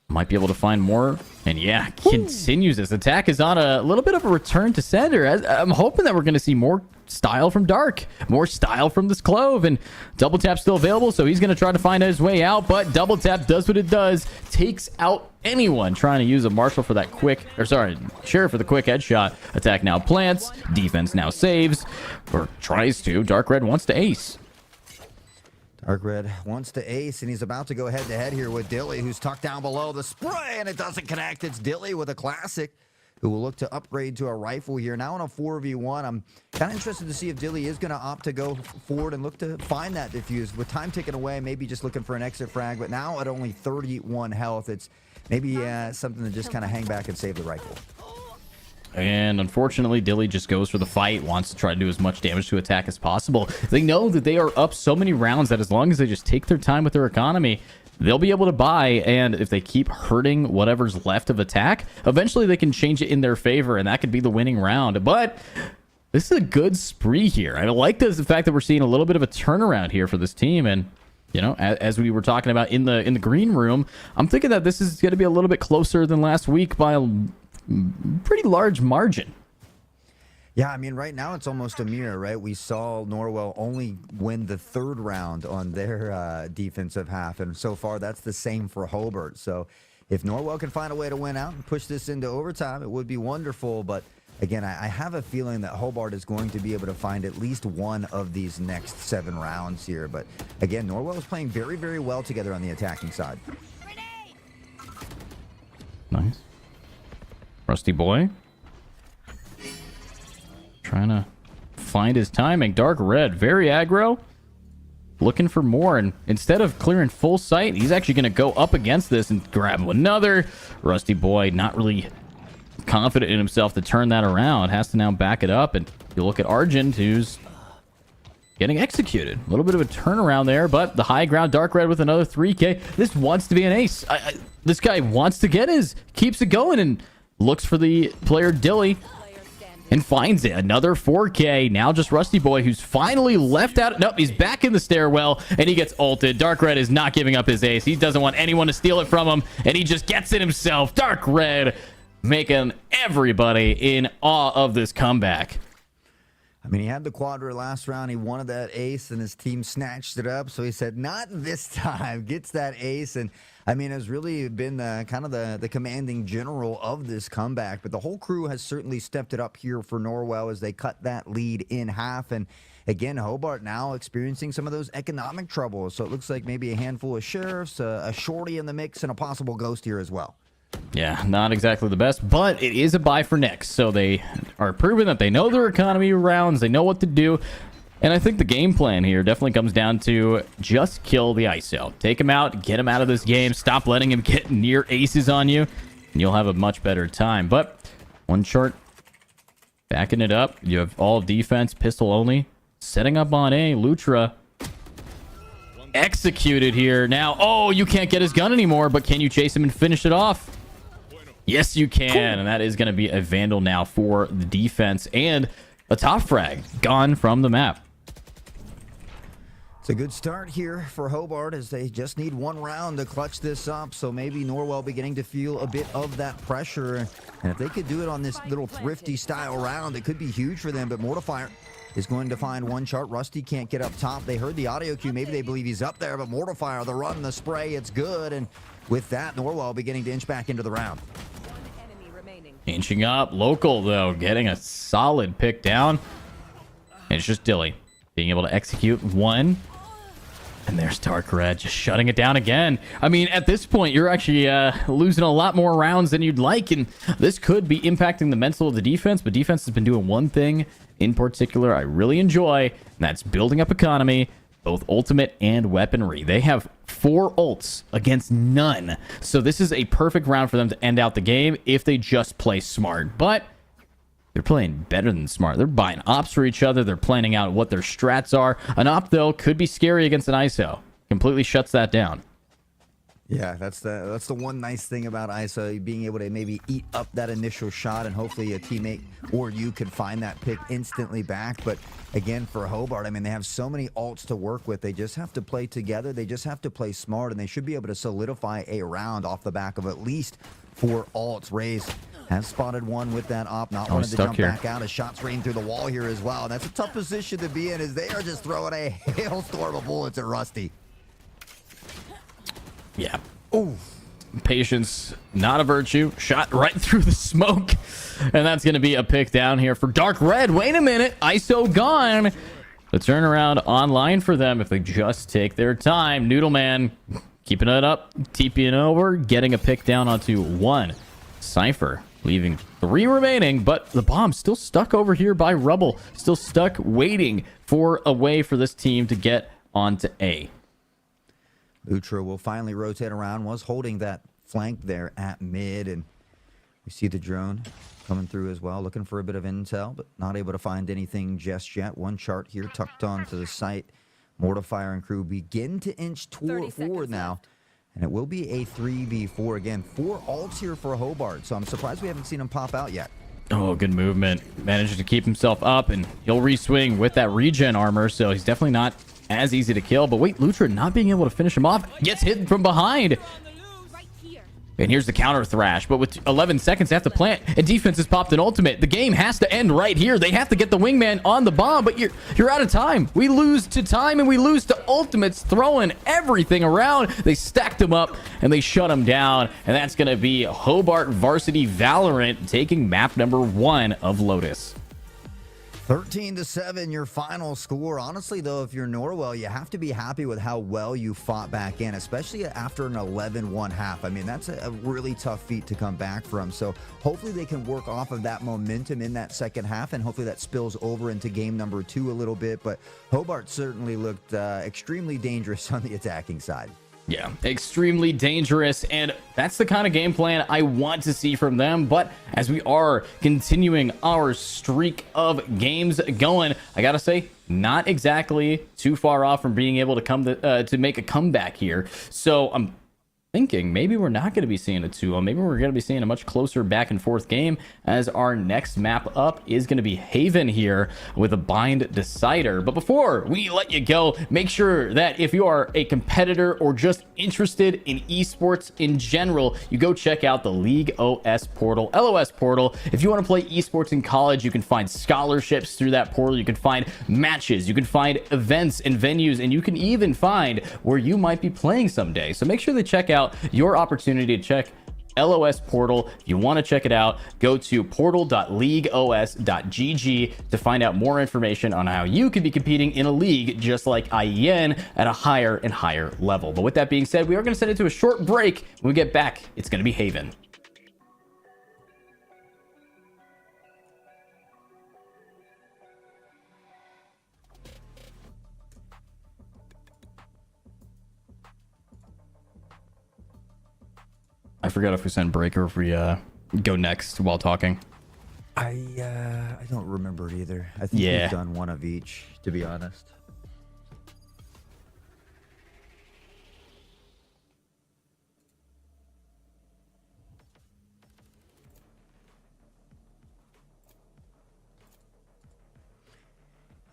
might be able to find more, and yeah, continues. This attack is on a little bit of a return to sender. I'm hoping that we're going to see more style from Dark, more style from this Clove, and Double Tap still available, so he's going to try to find his way out, but Double Tap does what it does, takes out anyone trying to use a Marshall for that quick, or sorry, Sheriff for the quick headshot. Attack now plants, defense now saves, or tries to. Dark Red wants to ace. Dark Red wants to ace, and he's about to go head-to-head here with Dilly, who's tucked down below the spray, and it doesn't connect. It's Dilly with a classic. who will look to upgrade to a rifle here. Now on a 4v1, I'm kind of interested to see if Dilly is going to opt to go forward and look to find that defuse. With time ticking away, maybe just looking for an exit frag, but now at only 31 health, it's maybe something to just kind of hang back and save the rifle. And unfortunately, Dilly just goes for the fight, wants to try to do as much damage to attack as possible. They know that they are up so many rounds that as long as they just take their time with their economy, they'll be able to buy. And if they keep hurting whatever's left of attack, eventually they can change it in their favor, and that could be the winning round. But this is a good spree here. I like the fact that we're seeing a little bit of a turnaround here for this team. And you know, as we were talking about in the green room, I'm thinking that this is going to be a little bit closer than last week by a pretty large margin. Yeah, I mean, right now it's almost a mirror, right? We saw Norwell only win the third round on their defensive half, and so far that's the same for Hobart. So if Norwell can find a way to win out and push this into overtime, it would be wonderful. But again, I have a feeling that Hobart is going to be able to find at least one of these next 7 rounds here. But again, Norwell is playing very, very well together on the attacking side. Nice. Rusty boy trying to find his timing. Dark red, very aggro, looking for more, and instead of clearing full sight, he's actually going to go up against this and grab another. Rusty boy not really confident in himself to turn that around, has to now back it up. And you look at Argent, who's getting executed. A little bit of a turnaround there, but the high ground. Dark red with another 3k. This wants to be an ace. This guy wants to get his, keeps it going, and looks for the player Dilly and finds it. Another 4k. Now just Rusty boy, who's finally left out. Nope, he's back in the stairwell, and he gets ulted. Dark red is not giving up his ace. He doesn't want anyone to steal it from him, and he just gets it himself. Dark red making everybody in awe of this comeback. I mean, he had the quadra last round. He wanted that ace, and his team snatched it up. So he said, not this time. Gets that ace. And, I mean, has really been kind of the commanding general of this comeback. But the whole crew has certainly stepped it up here for Norwell as they cut that lead in half. And, again, Hobart now experiencing some of those economic troubles. So it looks like maybe a handful of sheriffs, a shorty in the mix, and a possible ghost here as well. Yeah, not exactly the best, but it is a buy for next. So they are proving that they know their economy rounds, they know what to do. And I think the game plan here definitely comes down to just kill the ISO. Take him out, get him out of this game, stop letting him get near aces on you, and you'll have a much better time. But one short, backing it up. You have all defense, pistol only. Setting up on A, Lutra. Executed here. Now, oh, you can't get his gun anymore, but can you chase him and finish it off? Yes, you can. Cool. And that is going to be a Vandal now for the defense, and a top frag gone from the map. It's a good start here for Hobart as they just need one round to clutch this up. So maybe Norwell beginning to feel a bit of that pressure. And if they could do it on this little thrifty style round, it could be huge for them. But Mortifier is going to find one chart. Rusty can't get up top. They heard the audio cue. Maybe they believe he's up there, but Mortifier, the run, the spray, it's good. And with that, Norwell beginning to inch back into the round. Inching up. Local, though, getting a solid pick down. And it's just Dilly being able to execute one. And there's Dark Red just shutting it down again. I mean, at this point, you're actually losing a lot more rounds than you'd like. And this could be impacting the mental of the defense. But defense has been doing one thing in particular I really enjoy. And that's building up economy, both ultimate and weaponry. They have 4 ults against none. So this is a perfect round for them to end out the game if they just play smart. But they're playing better than smart. They're buying ops for each other. They're planning out what their strats are. An op, though, could be scary against an ISO. Completely shuts that down. Yeah, that's the one nice thing about ISO, being able to maybe eat up that initial shot, and hopefully a teammate or you could find that pick instantly back. But again, for Hobart, I mean, they have so many ults to work with. They just have to play together. They just have to play smart, and they should be able to solidify a round off the back of at least 4 ults. Raze has spotted one with that op, not wanted to jump back out. His shots rain through the wall here as well. And that's a tough position to be in, as they are just throwing a hailstorm of bullets at Rusty. Yeah. Ooh. Patience, not a virtue. Shot right through the smoke. And that's going to be a pick down here for Dark Red. Wait a minute. ISO gone. The turnaround online for them if they just take their time. Noodleman keeping it up. TPing over. Getting a pick down onto one. Cypher leaving 3 remaining, but the bomb still stuck over here by Rubble, still stuck waiting for a way for this team to get onto A. Lutra will finally rotate around, was holding that flank there at mid, and we see the drone coming through as well, looking for a bit of intel, but not able to find anything just yet. One chart here tucked onto the site. Mortifier and crew begin to inch forward now. Left. And it will be a 3v4 again. 4 ults here for Hobart, so I'm surprised we haven't seen him pop out yet. Oh, good movement. Manages to keep himself up, and he'll re-swing with that regen armor, so he's definitely not as easy to kill. But wait, Lutra not being able to finish him off. Gets hit from behind. And here's the counter thrash, but with 11 seconds after plant, and defense has popped an ultimate. The game has to end right here. They have to get the wingman on the bomb, but you're out of time. We lose to time, and we lose to ultimates, throwing everything around. They stacked him up, and they shut him down, and that's going to be Hobart Varsity Valorant taking map number 1 of Lotus. 13-7, your final score. Honestly, though, if you're Norwell, you have to be happy with how well you fought back in, especially after an 11-1 half. I mean, that's a really tough feat to come back from. So hopefully they can work off of that momentum in that second half, and hopefully that spills over into game number 2 a little bit. But Hobart certainly looked extremely dangerous on the attacking side. Yeah, extremely dangerous, and that's the kind of game plan I want to see from them. But as we are continuing our streak of games going, I gotta say, not exactly too far off from being able to come to make a comeback here. So I'm thinking maybe we're not going to be seeing a 2-0. Maybe we're going to be seeing a much closer back and forth game, as our next map up is going to be Haven here with a bind decider. But before we let you go, make sure that if you are a competitor or just interested in esports in general, you go check out the League OS portal, LOS portal. If you want to play esports in college, you can find scholarships through that portal. You can find matches, you can find events and venues, and you can even find where you might be playing someday. So make sure to check out your opportunity to check LOS portal. If you want to check it out, go to portal.leagueos.gg to find out more information on how you could be competing in a league just like IEN at a higher and higher level. But with that being said, we are going to send it to a short break. When we get back, it's going to be Haven. I forgot if we send break or if we go next while talking. I don't remember it either. I think we've done one of each, to be honest.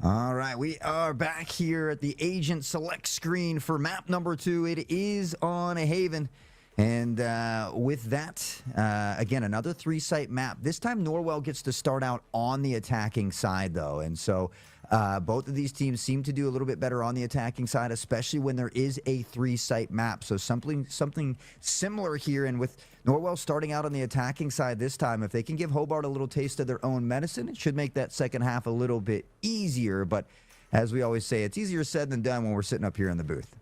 All right, we are back here at the agent select screen for map number 2. It is on a Haven. And with that, again, another 3-site map. This time, Norwell gets to start out on the attacking side, though. And so both of these teams seem to do a little bit better on the attacking side, especially when there is a 3-site map. So something similar here. And with Norwell starting out on the attacking side this time, if they can give Hobart a little taste of their own medicine, it should make that second half a little bit easier. But as we always say, it's easier said than done when we're sitting up here in the booth.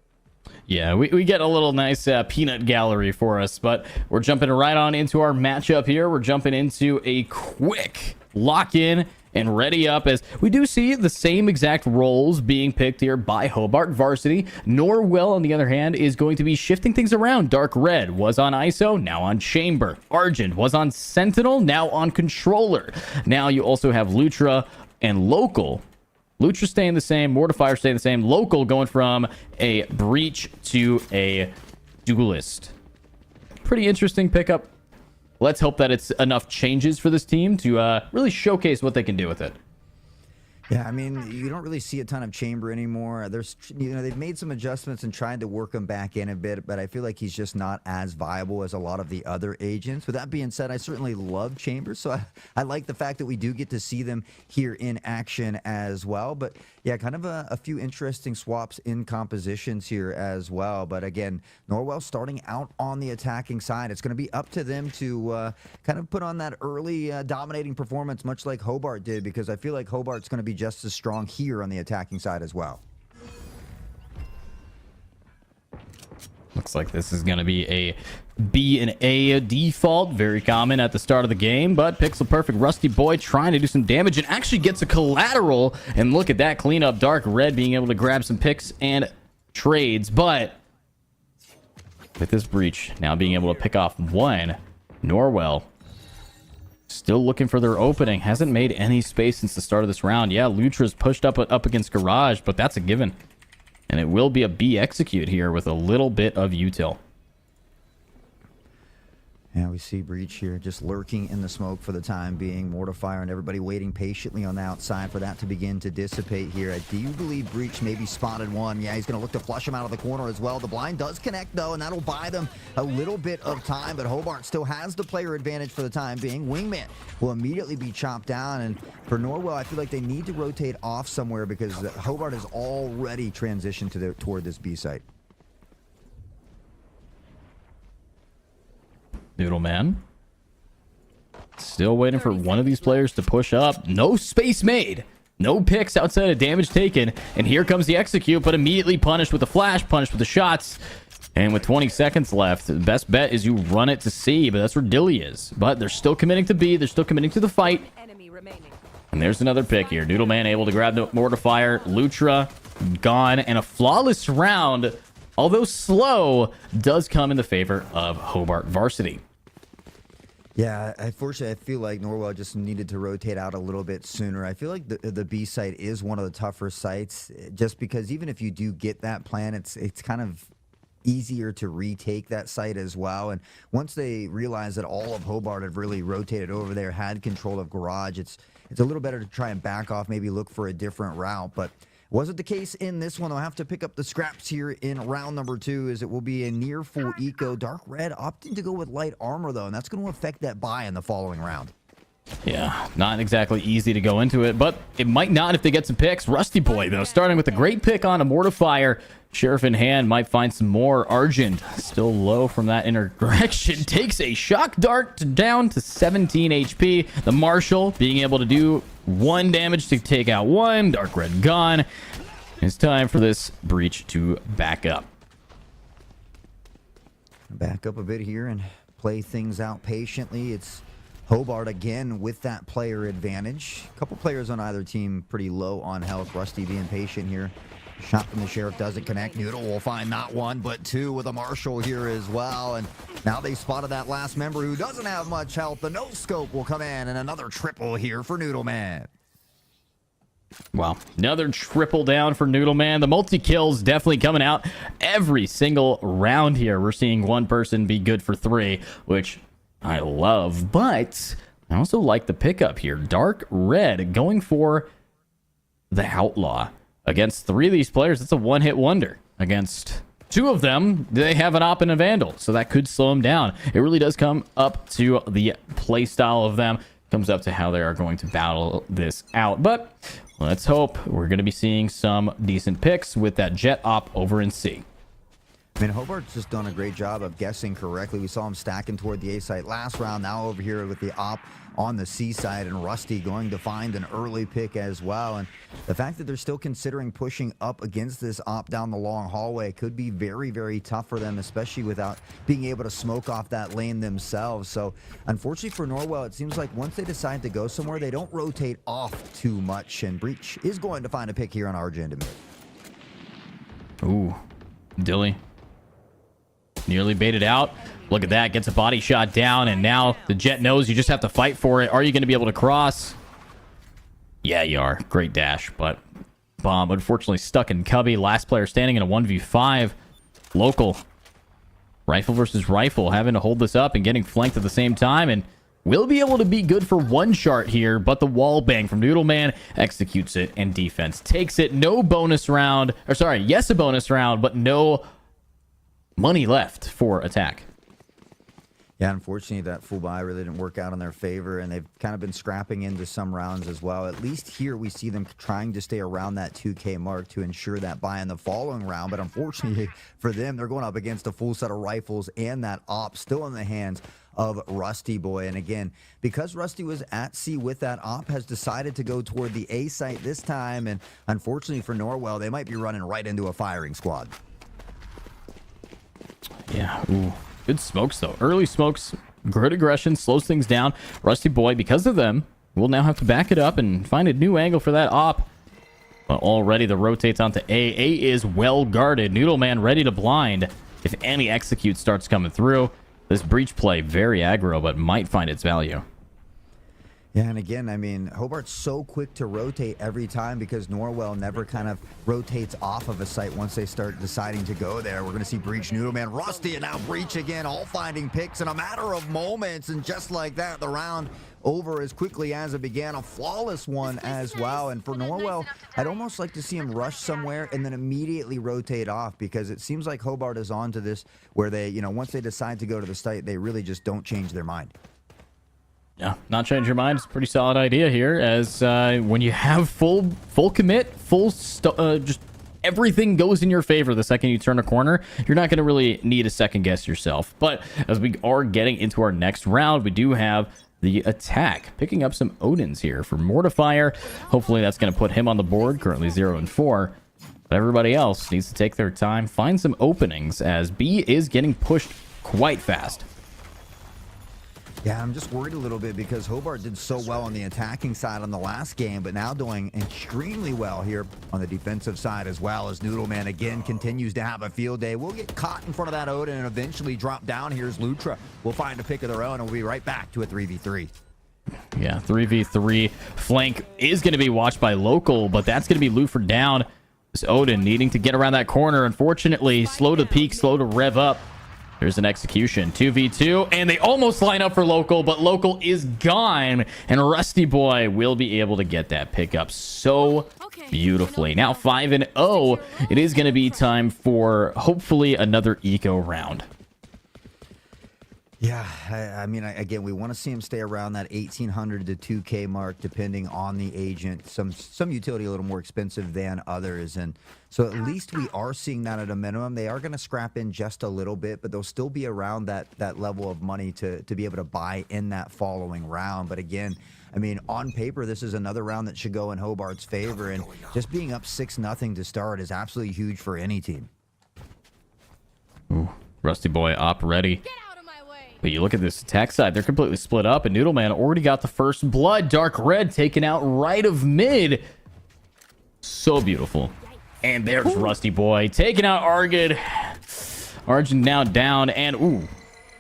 Yeah, we get a little nice peanut gallery for us, but we're jumping right on into our matchup here. We're jumping into a quick lock-in and ready up, as we do see the same exact roles being picked here by Hobart Varsity. Norwell, on the other hand, is going to be shifting things around. Dark Red was on ISO, now on Chamber. Argent was on Sentinel, now on Controller. Now you also have Lutra and Local. Lutra staying the same, Mortifier staying the same, Local going from a Breach to a Duelist. Pretty interesting pickup. Let's hope that it's enough changes for this team to really showcase what they can do with it. Yeah, I mean, you don't really see a ton of Chamber anymore. There's, they've made some adjustments and tried to work him back in a bit, but I feel like he's just not as viable as a lot of the other agents. With that being said, I certainly love Chamber, so I like the fact that we do get to see them here in action as well. But yeah, kind of a few interesting swaps in compositions here as well. But again, Norwell starting out on the attacking side. It's going to be up to them to kind of put on that early dominating performance, much like Hobart did, because I feel like Hobart's going to be just as strong here on the attacking side as well. Looks like this is going to be a B and A default. Very common at the start of the game, but Pixel Perfect Rusty Boy trying to do some damage and actually gets a collateral. And look at that cleanup. Dark Red being able to grab some picks and trades, but with this breach now being able to pick off one, Norwell still looking for their opening. Hasn't made any space since the start of this round. Yeah, Lutra's pushed up against Garage, but that's a given. And it will be a B execute here with a little bit of util. Yeah, we see Breach here just lurking in the smoke for the time being. Mortifier and everybody waiting patiently on the outside for that to begin to dissipate here. Do you believe Breach maybe spotted one? Yeah, he's going to look to flush him out of the corner as well. The blind does connect, though, and that'll buy them a little bit of time. But Hobart still has the player advantage for the time being. Wingman will immediately be chopped down. And for Norwell, I feel like they need to rotate off somewhere because Hobart has already transitioned toward this B site. Noodle Man still waiting for one of these players to push up. No space made. No picks outside of damage taken. And here comes the execute, but immediately punished with the flash, punished with the shots. And with 20 seconds left, the best bet is you run it to C, but that's where Dilly is. But they're still committing to B. They're still committing to the fight. And there's another pick here. Noodle Man able to grab the Mortifier. Lutra gone. And a flawless round, although slow, does come in the favor of Hobart Varsity. Yeah, unfortunately, I feel like Norwell just needed to rotate out a little bit sooner. I feel like the B site is one of the tougher sites, just because even if you do get that plan, it's kind of easier to retake that site as well. And once they realize that all of Hobart have really rotated over there, had control of Garage, it's a little better to try and back off, maybe look for a different route. But wasn't the case in this one. They'll have to pick up the scraps here in round number 2, as it will be a near full eco. Dark Red opting to go with light armor, though, and that's going to affect that buy in the following round. Yeah, not exactly easy to go into it, but it might not if they get some picks. Rusty Boy, though, starting with a great pick on a Mortifier. Sheriff in hand might find some more. Argent, still low from that interjection, takes a shock dart down to 17 HP. The Marshal being able to do 1 damage to take out 1. Dark Red gone. It's time for this breach to back up. Back up a bit here and play things out patiently. It's Hobart again with that player advantage. A couple players on either team pretty low on health. Rusty being patient here. Shot from the Sheriff doesn't connect. Noodle will find not 1, but 2 with a Marshal here as well. And now they spotted that last member who doesn't have much health. The no-scope will come in, and another triple here for Noodle Man. Wow, another triple down for Noodle Man. The multi-kills definitely coming out every single round here. We're seeing one person be good for 3, which I love, but I also like the pickup here. Dark Red going for the Outlaw. Against 3 of these players, it's a one-hit wonder. Against 2 of them, they have an Op and a Vandal, so that could slow them down. It really does come up to the play style of them. Comes up to how they are going to battle this out. But let's hope we're going to be seeing some decent picks with that Jet Op over in C. I mean, Hobart's just done a great job of guessing correctly. We saw him stacking toward the A site last round. Now over here with the Op on the C side, and Rusty going to find an early pick as well. And the fact that they're still considering pushing up against this Op down the long hallway could be very, very tough for them, especially without being able to smoke off that lane themselves. So unfortunately for Norwell, it seems like once they decide to go somewhere, they don't rotate off too much, and Breach is going to find a pick here on Argent. Ooh, Dilly nearly baited out. Look at that, gets a body shot down, and now the Jet knows you just have to fight for it. Are you going to be able to cross? Yeah, you are. Great dash, but bomb unfortunately stuck in Cubby. Last player standing in a 1v5. Local. Rifle versus rifle, having to hold this up and getting flanked at the same time, and will be able to be good for 1 shot here, but the wall bang from Noodle Man executes it, and defense takes it. No bonus round, or sorry, yes, a bonus round, but no money left for attack. Yeah, unfortunately, that full buy really didn't work out in their favor, and they've kind of been scrapping into some rounds as well. At least here we see them trying to stay around that 2K mark to ensure that buy in the following round. But unfortunately for them, they're going up against a full set of rifles and that Op still in the hands of Rusty Boy. And again, because Rusty was at C with that Op, has decided to go toward the A site this time. And unfortunately for Norwell, they might be running right into a firing squad. Yeah, ooh. Good smokes, though. Early smokes, good aggression, slows things down. Rusty Boy, because of them, will now have to back it up and find a new angle for that op. But already the rotates onto A. A is well guarded. Noodleman ready to blind. If any execute starts coming through, this breach play, very aggro, but might find its value. Yeah, and again, I mean, Hobart's so quick to rotate every time because Norwell never kind of rotates off of a site once they start deciding to go there. We're going to see Breach, Noodleman, Rusty, and now Breach again, all finding picks in a matter of moments. And just like that, the round over as quickly as it began. A flawless one as well. And for Norwell, I'd almost like to see him rush somewhere and then immediately rotate off, because it seems like Hobart is on to this where they, you know, once they decide to go to the site, they really just don't change their mind. Yeah, not change your mind. It's a pretty solid idea here, as when you have full commit, just everything goes in your favor the second you turn a corner, you're not going to really need a second guess yourself. But as we are getting into our next round, we do have the attack picking up some Odins here for Mortifier. Hopefully that's going to put him on the board, currently 0-4. But everybody else needs to take their time, find some openings, as B is getting pushed quite fast. Yeah, I'm just worried a little bit because Hobart did so well on the attacking side on the last game, but now doing extremely well here on the defensive side as well, as Noodleman again continues to have a field day. We'll get caught in front of that Odin and eventually drop down. Here's Lutra. We'll find a pick of their own and we'll be right back to a 3v3. Yeah, 3v3. Flank is going to be watched by Local, but that's going to be Lufer down. This Odin needing to get around that corner. Unfortunately, slow to peak, slow to rev up. There's an execution, 2v2, and they almost line up for Local, but Local is gone, and Rusty Boy will be able to get that pickup so beautifully. Now 5-0, it is going to be time for hopefully another eco round. Yeah, I mean, again, we want to see him stay around that 1,800 to 2K mark, depending on the agent. Some utility a little more expensive than others, and so at least we are seeing that at a minimum. They are going to scrap in just a little bit, but they'll still be around that level of money to be able to buy in that following round. But again, I mean, on paper, this is another round that should go in Hobart's favor, and just being up 6-0 to start is absolutely huge for any team. Ooh, Rusty Boy op ready. But you look at this attack side, they're completely split up, and Noodleman already got the first blood. Dark Red taken out right of mid. So beautiful. And there's Rusty Boy taking out Argid. Argid now down, and ooh,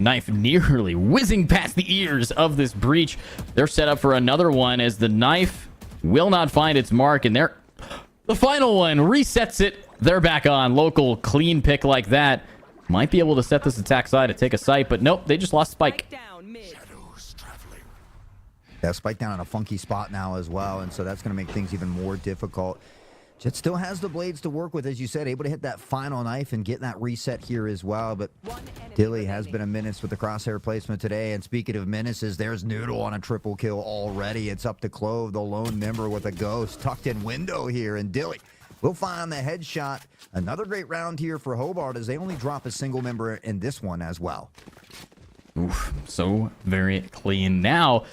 knife nearly whizzing past the ears of this breach. They're set up for another one, as the knife will not find its mark, and the final one resets it. They're back on. Local clean pick like that might be able to set this attack side to take a site, but nope, they just lost Spike. Yeah, Spike down in a funky spot now as well, and so that's going to make things even more difficult. Jet still has the blades to work with, as you said, able to hit that final knife and get that reset here as well, but Dilly has been a menace with the crosshair placement today. And speaking of menaces, there's Noodle on a triple kill already. It's up to Clove, the lone member with a ghost tucked in window here, and Dilly will find the headshot. Another great round here for Hobart, as they only drop a single member in this one as well. Oof, so very clean. Now,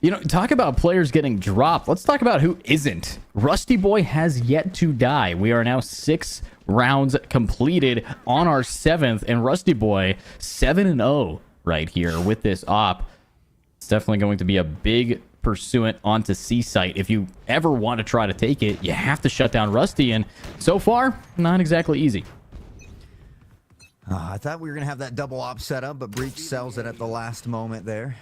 you know, talk about players getting dropped. Let's talk about who isn't. Rusty Boy has yet to die. We are now 6 rounds completed on our 7th, and Rusty Boy 7-0 right here with this op. It's definitely going to be a big pursuant onto C site. If you ever want to try to take it, you have to shut down Rusty, and so far, not exactly easy. I thought we were going to have that double op set up, but Breach sells it at the last moment there.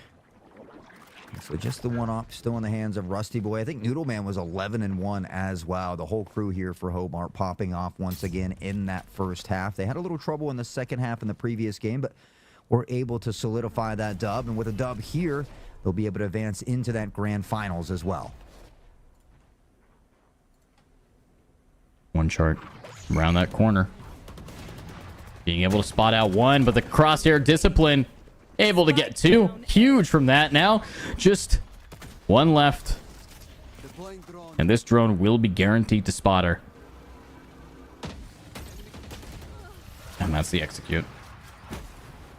So just the one op still in the hands of Rusty Boy. I think Noodleman was 11-1 as well. The whole crew here for Hobart popping off once again in that first half. They had a little trouble in the second half in the previous game, but were able to solidify that dub. And with a dub here, they'll be able to advance into that grand finals as well. One chart around that corner. Being able to spot out one, but the crosshair discipline able to get 2. Huge from that. Now just one left, and this drone will be guaranteed to spot her. And that's the execute.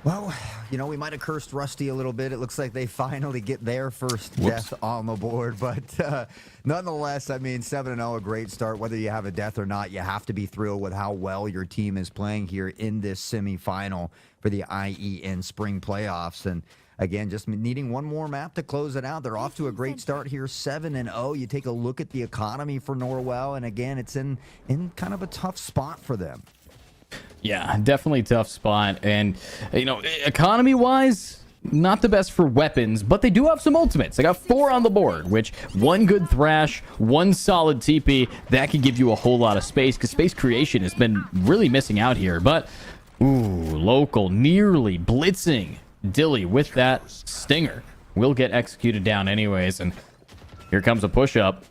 Well, we might have cursed Rusty a little bit. It looks like they finally get their first death on the board. But nonetheless, I mean, 7-0, a great start. Whether you have a death or not, you have to be thrilled with how well your team is playing here in this semifinal for the IEN spring playoffs. And again, just needing one more map to close it out. They're off to a great start here, 7-0. You take a look at the economy for Norwell, and again, it's in kind of a tough spot for them. Yeah, definitely tough spot. And, economy-wise, not the best for weapons, but they do have some ultimates. They got 4 on the board, which one good Thrash, one solid TP, that can give you a whole lot of space, because space creation has been really missing out here. But, local nearly blitzing Dilly with that stinger. Will get executed down anyways, and here comes a push-up.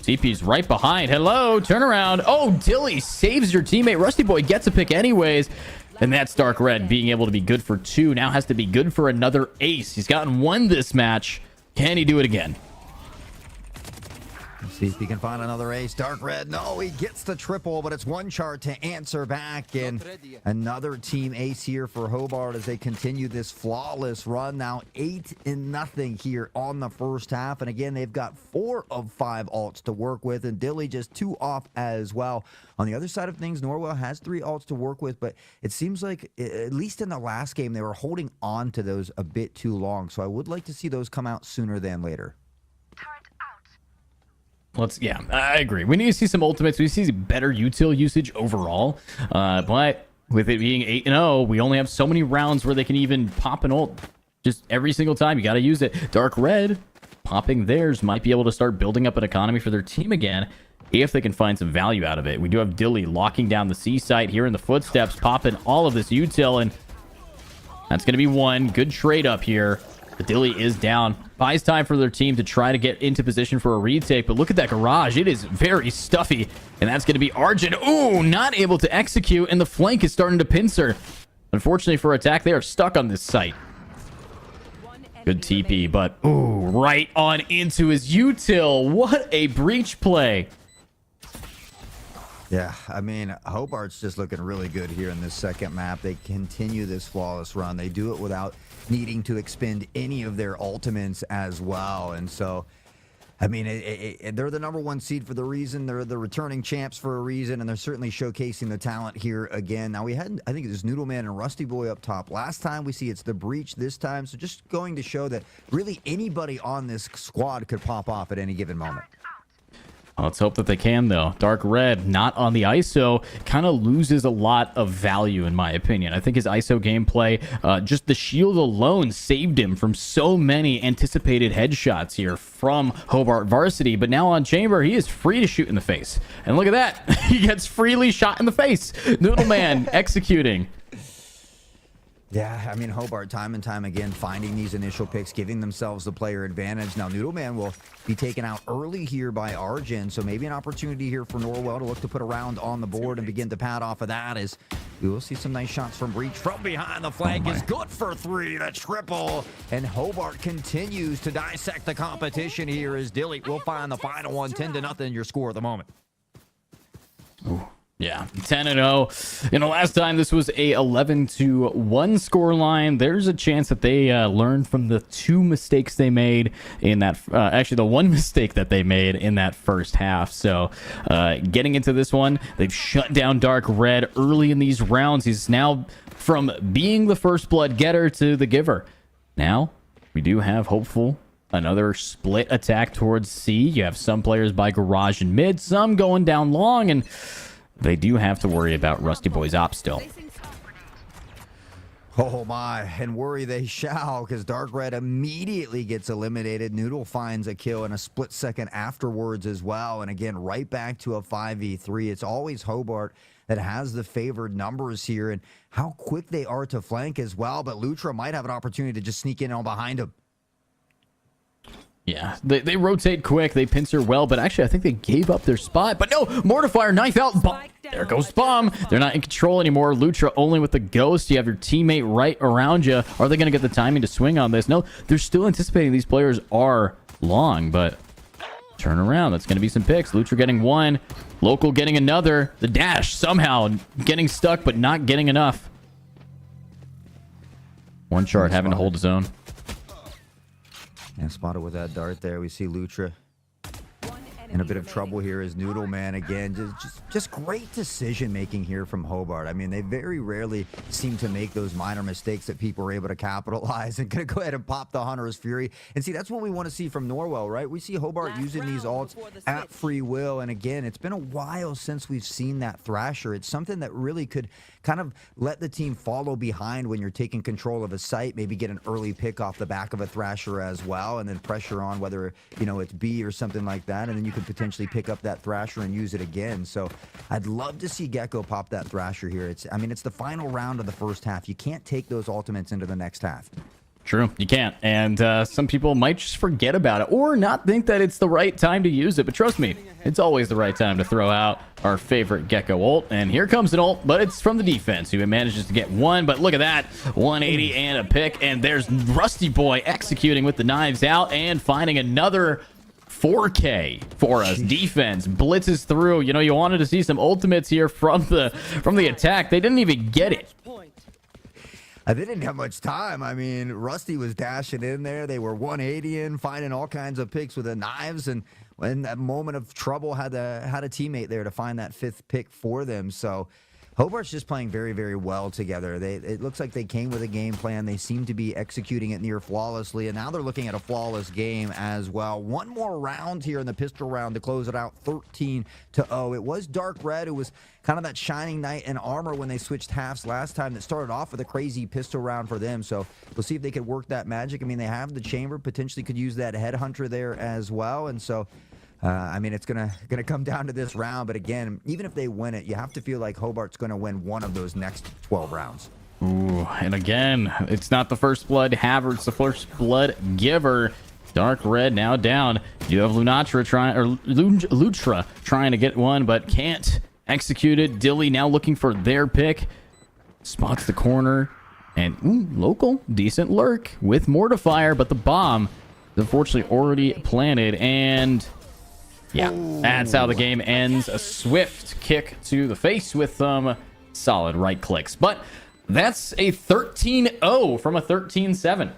TP's right behind. Hello, turn around. Oh, Dilly saves your teammate. Rusty Boy gets a pick anyways. And that's Dark Red being able to be good for 2. Now has to be good for another ace. He's gotten 1 this match. Can he do it again? Let's see if he can find another ace. Dark Red, no, he gets the triple, but it's one chart to answer back. And another team ace here for Hobart as they continue this flawless run. Now 8-0 here on the first half. And again, they've got 4 of 5 alts to work with, and Dilly just 2 off as well. On the other side of things, Norwell has 3 alts to work with, but it seems like, at least in the last game, they were holding on to those a bit too long. So I would like to see those come out sooner than later. Yeah, I agree. We need to see some ultimates. We see better util usage overall. But with it being 8-0, we only have so many rounds where they can even pop an ult. Just every single time, you got to use it. Dark Red popping theirs might be able to start building up an economy for their team again if they can find some value out of it. We do have Dilly locking down the C site here in the footsteps, popping all of this util, and that's going to be 1. Good trade up here. But Dilly is down. Buys time for their team to try to get into position for a retake. But look at that garage. It is very stuffy. And that's going to be Arjun. Ooh, not able to execute. And the flank is starting to pincer. Unfortunately for attack, they are stuck on this site. Good TP, but right on into his util. What a breach play. Yeah, I mean, Hobart's just looking really good here in this second map. They continue this flawless run. They do it without needing to expend any of their ultimates as well. And so, I mean, they're the #1 seed for the reason. They're the returning champs for a reason, and they're certainly showcasing the talent here again. Now, we had, I think it was Noodleman and Rusty Boy up top. Last time we see it's the Breach this time. So just going to show that really anybody on this squad could pop off at any given moment. Let's hope that they can, though. Dark Red, not on the ISO, kind of loses a lot of value, in my opinion. I think his ISO gameplay, just the shield alone saved him from so many anticipated headshots here from Hobart Varsity. But now on Chamber, he is free to shoot in the face. And look at that. He gets freely shot in the face. Noodleman executing. Yeah, I mean, Hobart time and time again finding these initial picks, giving themselves the player advantage. Now, Noodleman will be taken out early here by Arjun, so maybe an opportunity here for Norwell to look to put a round on the board and begin to pad off of that as we will see some nice shots from Breach. From behind, the flag is good for 3, the triple, and Hobart continues to dissect the competition here as Dilly will find the final one, 10-0 your score at the moment. Ooh. Yeah, 10-0. Last time this was a 11-1 score line. There's a chance that they learned from the 2 mistakes they made in that. Actually, the 1 mistake that they made in that first half. So, getting into this one, they've shut down Dark Red early in these rounds. He's now from being the first blood getter to the giver. Now we do have hopeful. Another split attack towards C. You have some players by garage and mid, some going down long, and they do have to worry about Rusty Boy's op still. Oh my, and worry they shall, because Dark Red immediately gets eliminated. Noodle finds a kill in a split second afterwards as well. And again, right back to a 5v3. It's always Hobart that has the favored numbers here, and how quick they are to flank as well. But Lutra might have an opportunity to just sneak in on behind him. Yeah, they rotate quick, they pincer well, but actually I think they gave up their spot. But no, Mortifier, knife out, there goes Bomb. They're not in control anymore. Lutra only with the Ghost. You have your teammate right around you. Are they going to get the timing to swing on this? No, they're still anticipating these players are long, but Turn around. That's going to be some picks. Lutra getting one. Local getting another. The dash somehow getting stuck, but not getting enough. One chart having to hold his own. Yeah, spotted with that dart there. We see Lutra in a bit of trouble here is Noodle Man again. Just great decision making here from Hobart. I mean, they very rarely seem to make those minor mistakes that people are able to capitalize and gonna go ahead and pop the Hunter's Fury. And see, that's what we want to see from Norwell, right? We see Hobart using these ults at free will. And again, it's been a while since we've seen that Thrasher. It's something that really could kind of let the team follow behind when you're taking control of a site, maybe get an early pick off the back of a Thrasher as well, and then pressure on whether, you know, it's B or something like that, and then you could potentially pick up that Thrasher and use it again. So I'd love to see Gecko pop that Thrasher here. I mean, it's the final round of the first half. You can't take those ultimates into the next half. True, you can't. And some people might just forget about it or not think that it's the right time to use it. But trust me, it's always the right time to throw out our favorite Gecko ult. And here comes an ult, but it's from the defense who manages to get one. But look at that, 180 and a pick. And there's Rusty Boy executing with the knives out and finding another 4K for us. Defense blitzes through. You know, you wanted to see some ultimates here from the attack. They didn't even get it. They didn't have much time. I mean, Rusty was dashing in there. They were 180ing, finding all kinds of picks with the knives, and in that moment of trouble, had a teammate there to find that fifth pick for them. So Hobart's just playing very, very well together. It looks like they came with a game plan. They seem to be executing it near flawlessly, and now they're looking at a flawless game as well. One more round here in the pistol round to close it out, 13-0. It was Dark Red. It was kind of that shining knight in armor when they switched halves last time that started off with a crazy pistol round for them. So we'll see if they could work that magic. I mean, they have the chamber, potentially could use that headhunter there as well, and so I mean, it's gonna come down to this round, but again, even if they win it, you have to feel like Hobart's gonna win one of those next 12 rounds. Ooh, and again, it's not the first blood haver, it's the first blood giver. Dark Red now down. You have Lutra trying to get one, but can't execute it. Dilly now looking for their pick. Spots the corner, and local decent lurk with Mortifier, but the bomb is unfortunately already planted, and yeah, that's how the game ends. A swift kick to the face with some solid right clicks. But that's a 13-0 from a 13-7.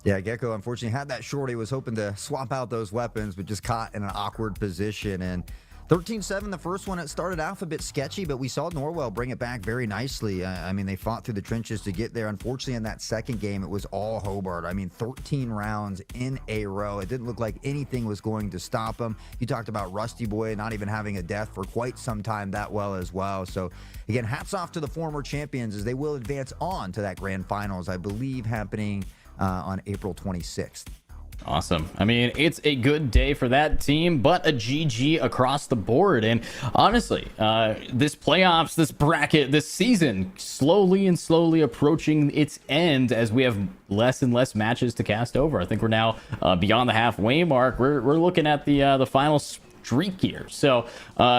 Yeah, Gecko unfortunately had that short. He was hoping to swap out those weapons, but just caught in an awkward position. And 13-7, the first one, it started off a bit sketchy, but we saw Norwell bring it back very nicely. I mean, they fought through the trenches to get there. Unfortunately, in that second game, it was all Hobart. I mean, 13 rounds in a row. It didn't look like anything was going to stop them. You talked about Rusty Boy not even having a death for quite some time that well as well. So, again, hats off to the former champions as they will advance on to that grand finals, I believe, happening on April 26th. Awesome. I mean, it's a good day for that team, but a GG across the board. And honestly, this playoffs, this bracket, this season, slowly approaching its end as we have less and less matches to cast over. I think we're now beyond the halfway mark. We're looking at the final streak here. So,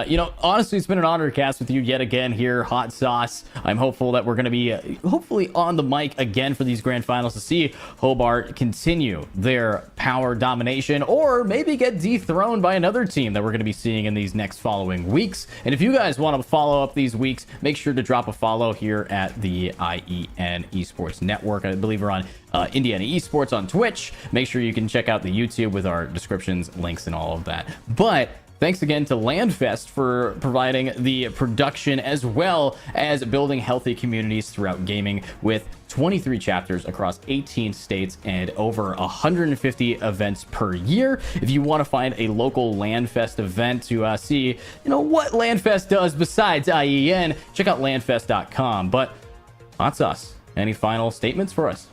you know, honestly, it's been an honor to cast with you yet again here, Hot Sauce. I'm hopeful that we're going to be hopefully on the mic again for these grand finals to see Hobart continue their power domination or maybe get dethroned by another team that we're going to be seeing in these next following weeks. And if you guys want to follow up these weeks, make sure to drop a follow here at the IEN Esports Network. I believe we're on Indiana Esports on Twitch. Make sure you can check out the YouTube with our descriptions, links, and all of that. But thanks again to Landfest for providing the production as well as building healthy communities throughout gaming with 23 chapters across 18 states and over 150 events per year. If you want to find a local Landfest event to see, you know, what Landfest does besides IEN, check out landfest.com. But Hot Sauce, any final statements for us?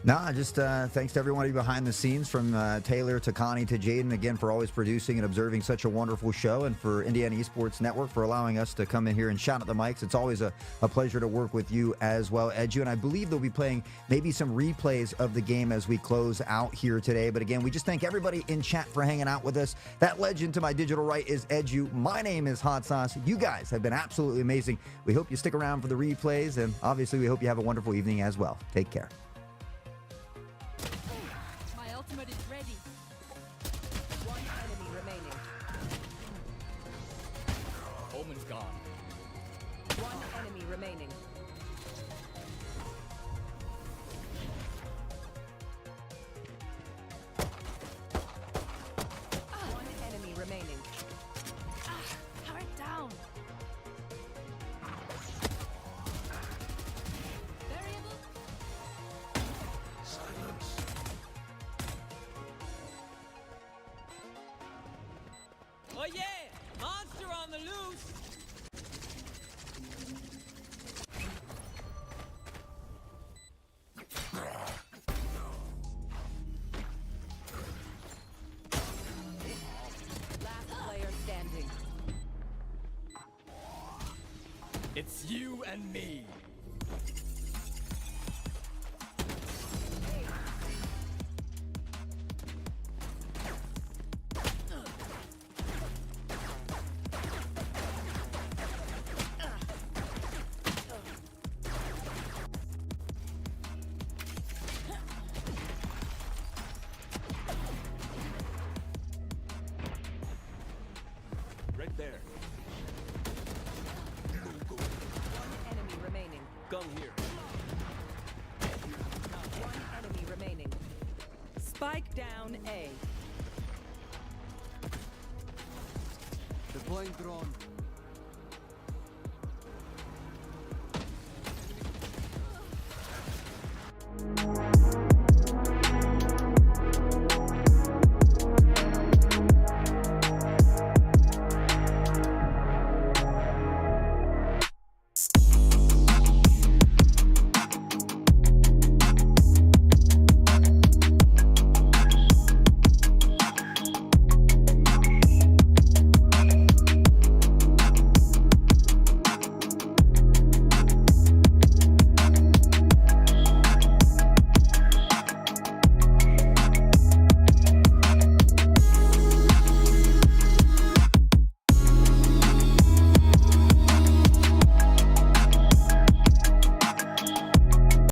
No, just thanks to everybody behind the scenes, from Taylor to Connie to Jaden, again, for always producing and observing such a wonderful show, and for Indiana Esports Network for allowing us to come in here and shout at the mics. It's always a pleasure to work with you as well, Edu, and I believe they'll be playing maybe some replays of the game as we close out here today. But again, we just thank everybody in chat for hanging out with us. That legend to my digital right is Edu. My name is Hot Sauce. You guys have been absolutely amazing. We hope you stick around for the replays, and obviously we hope you have a wonderful evening as well. Take care. Ultimate is ready. One enemy gone. One enemy remaining. One enemy remaining. Turret down. Variable. Oh yeah! Monster on the loose! Last player standing. It's you and me. Right there. One enemy remaining. Gun here. One enemy remaining. Spike down A. Deploying drone.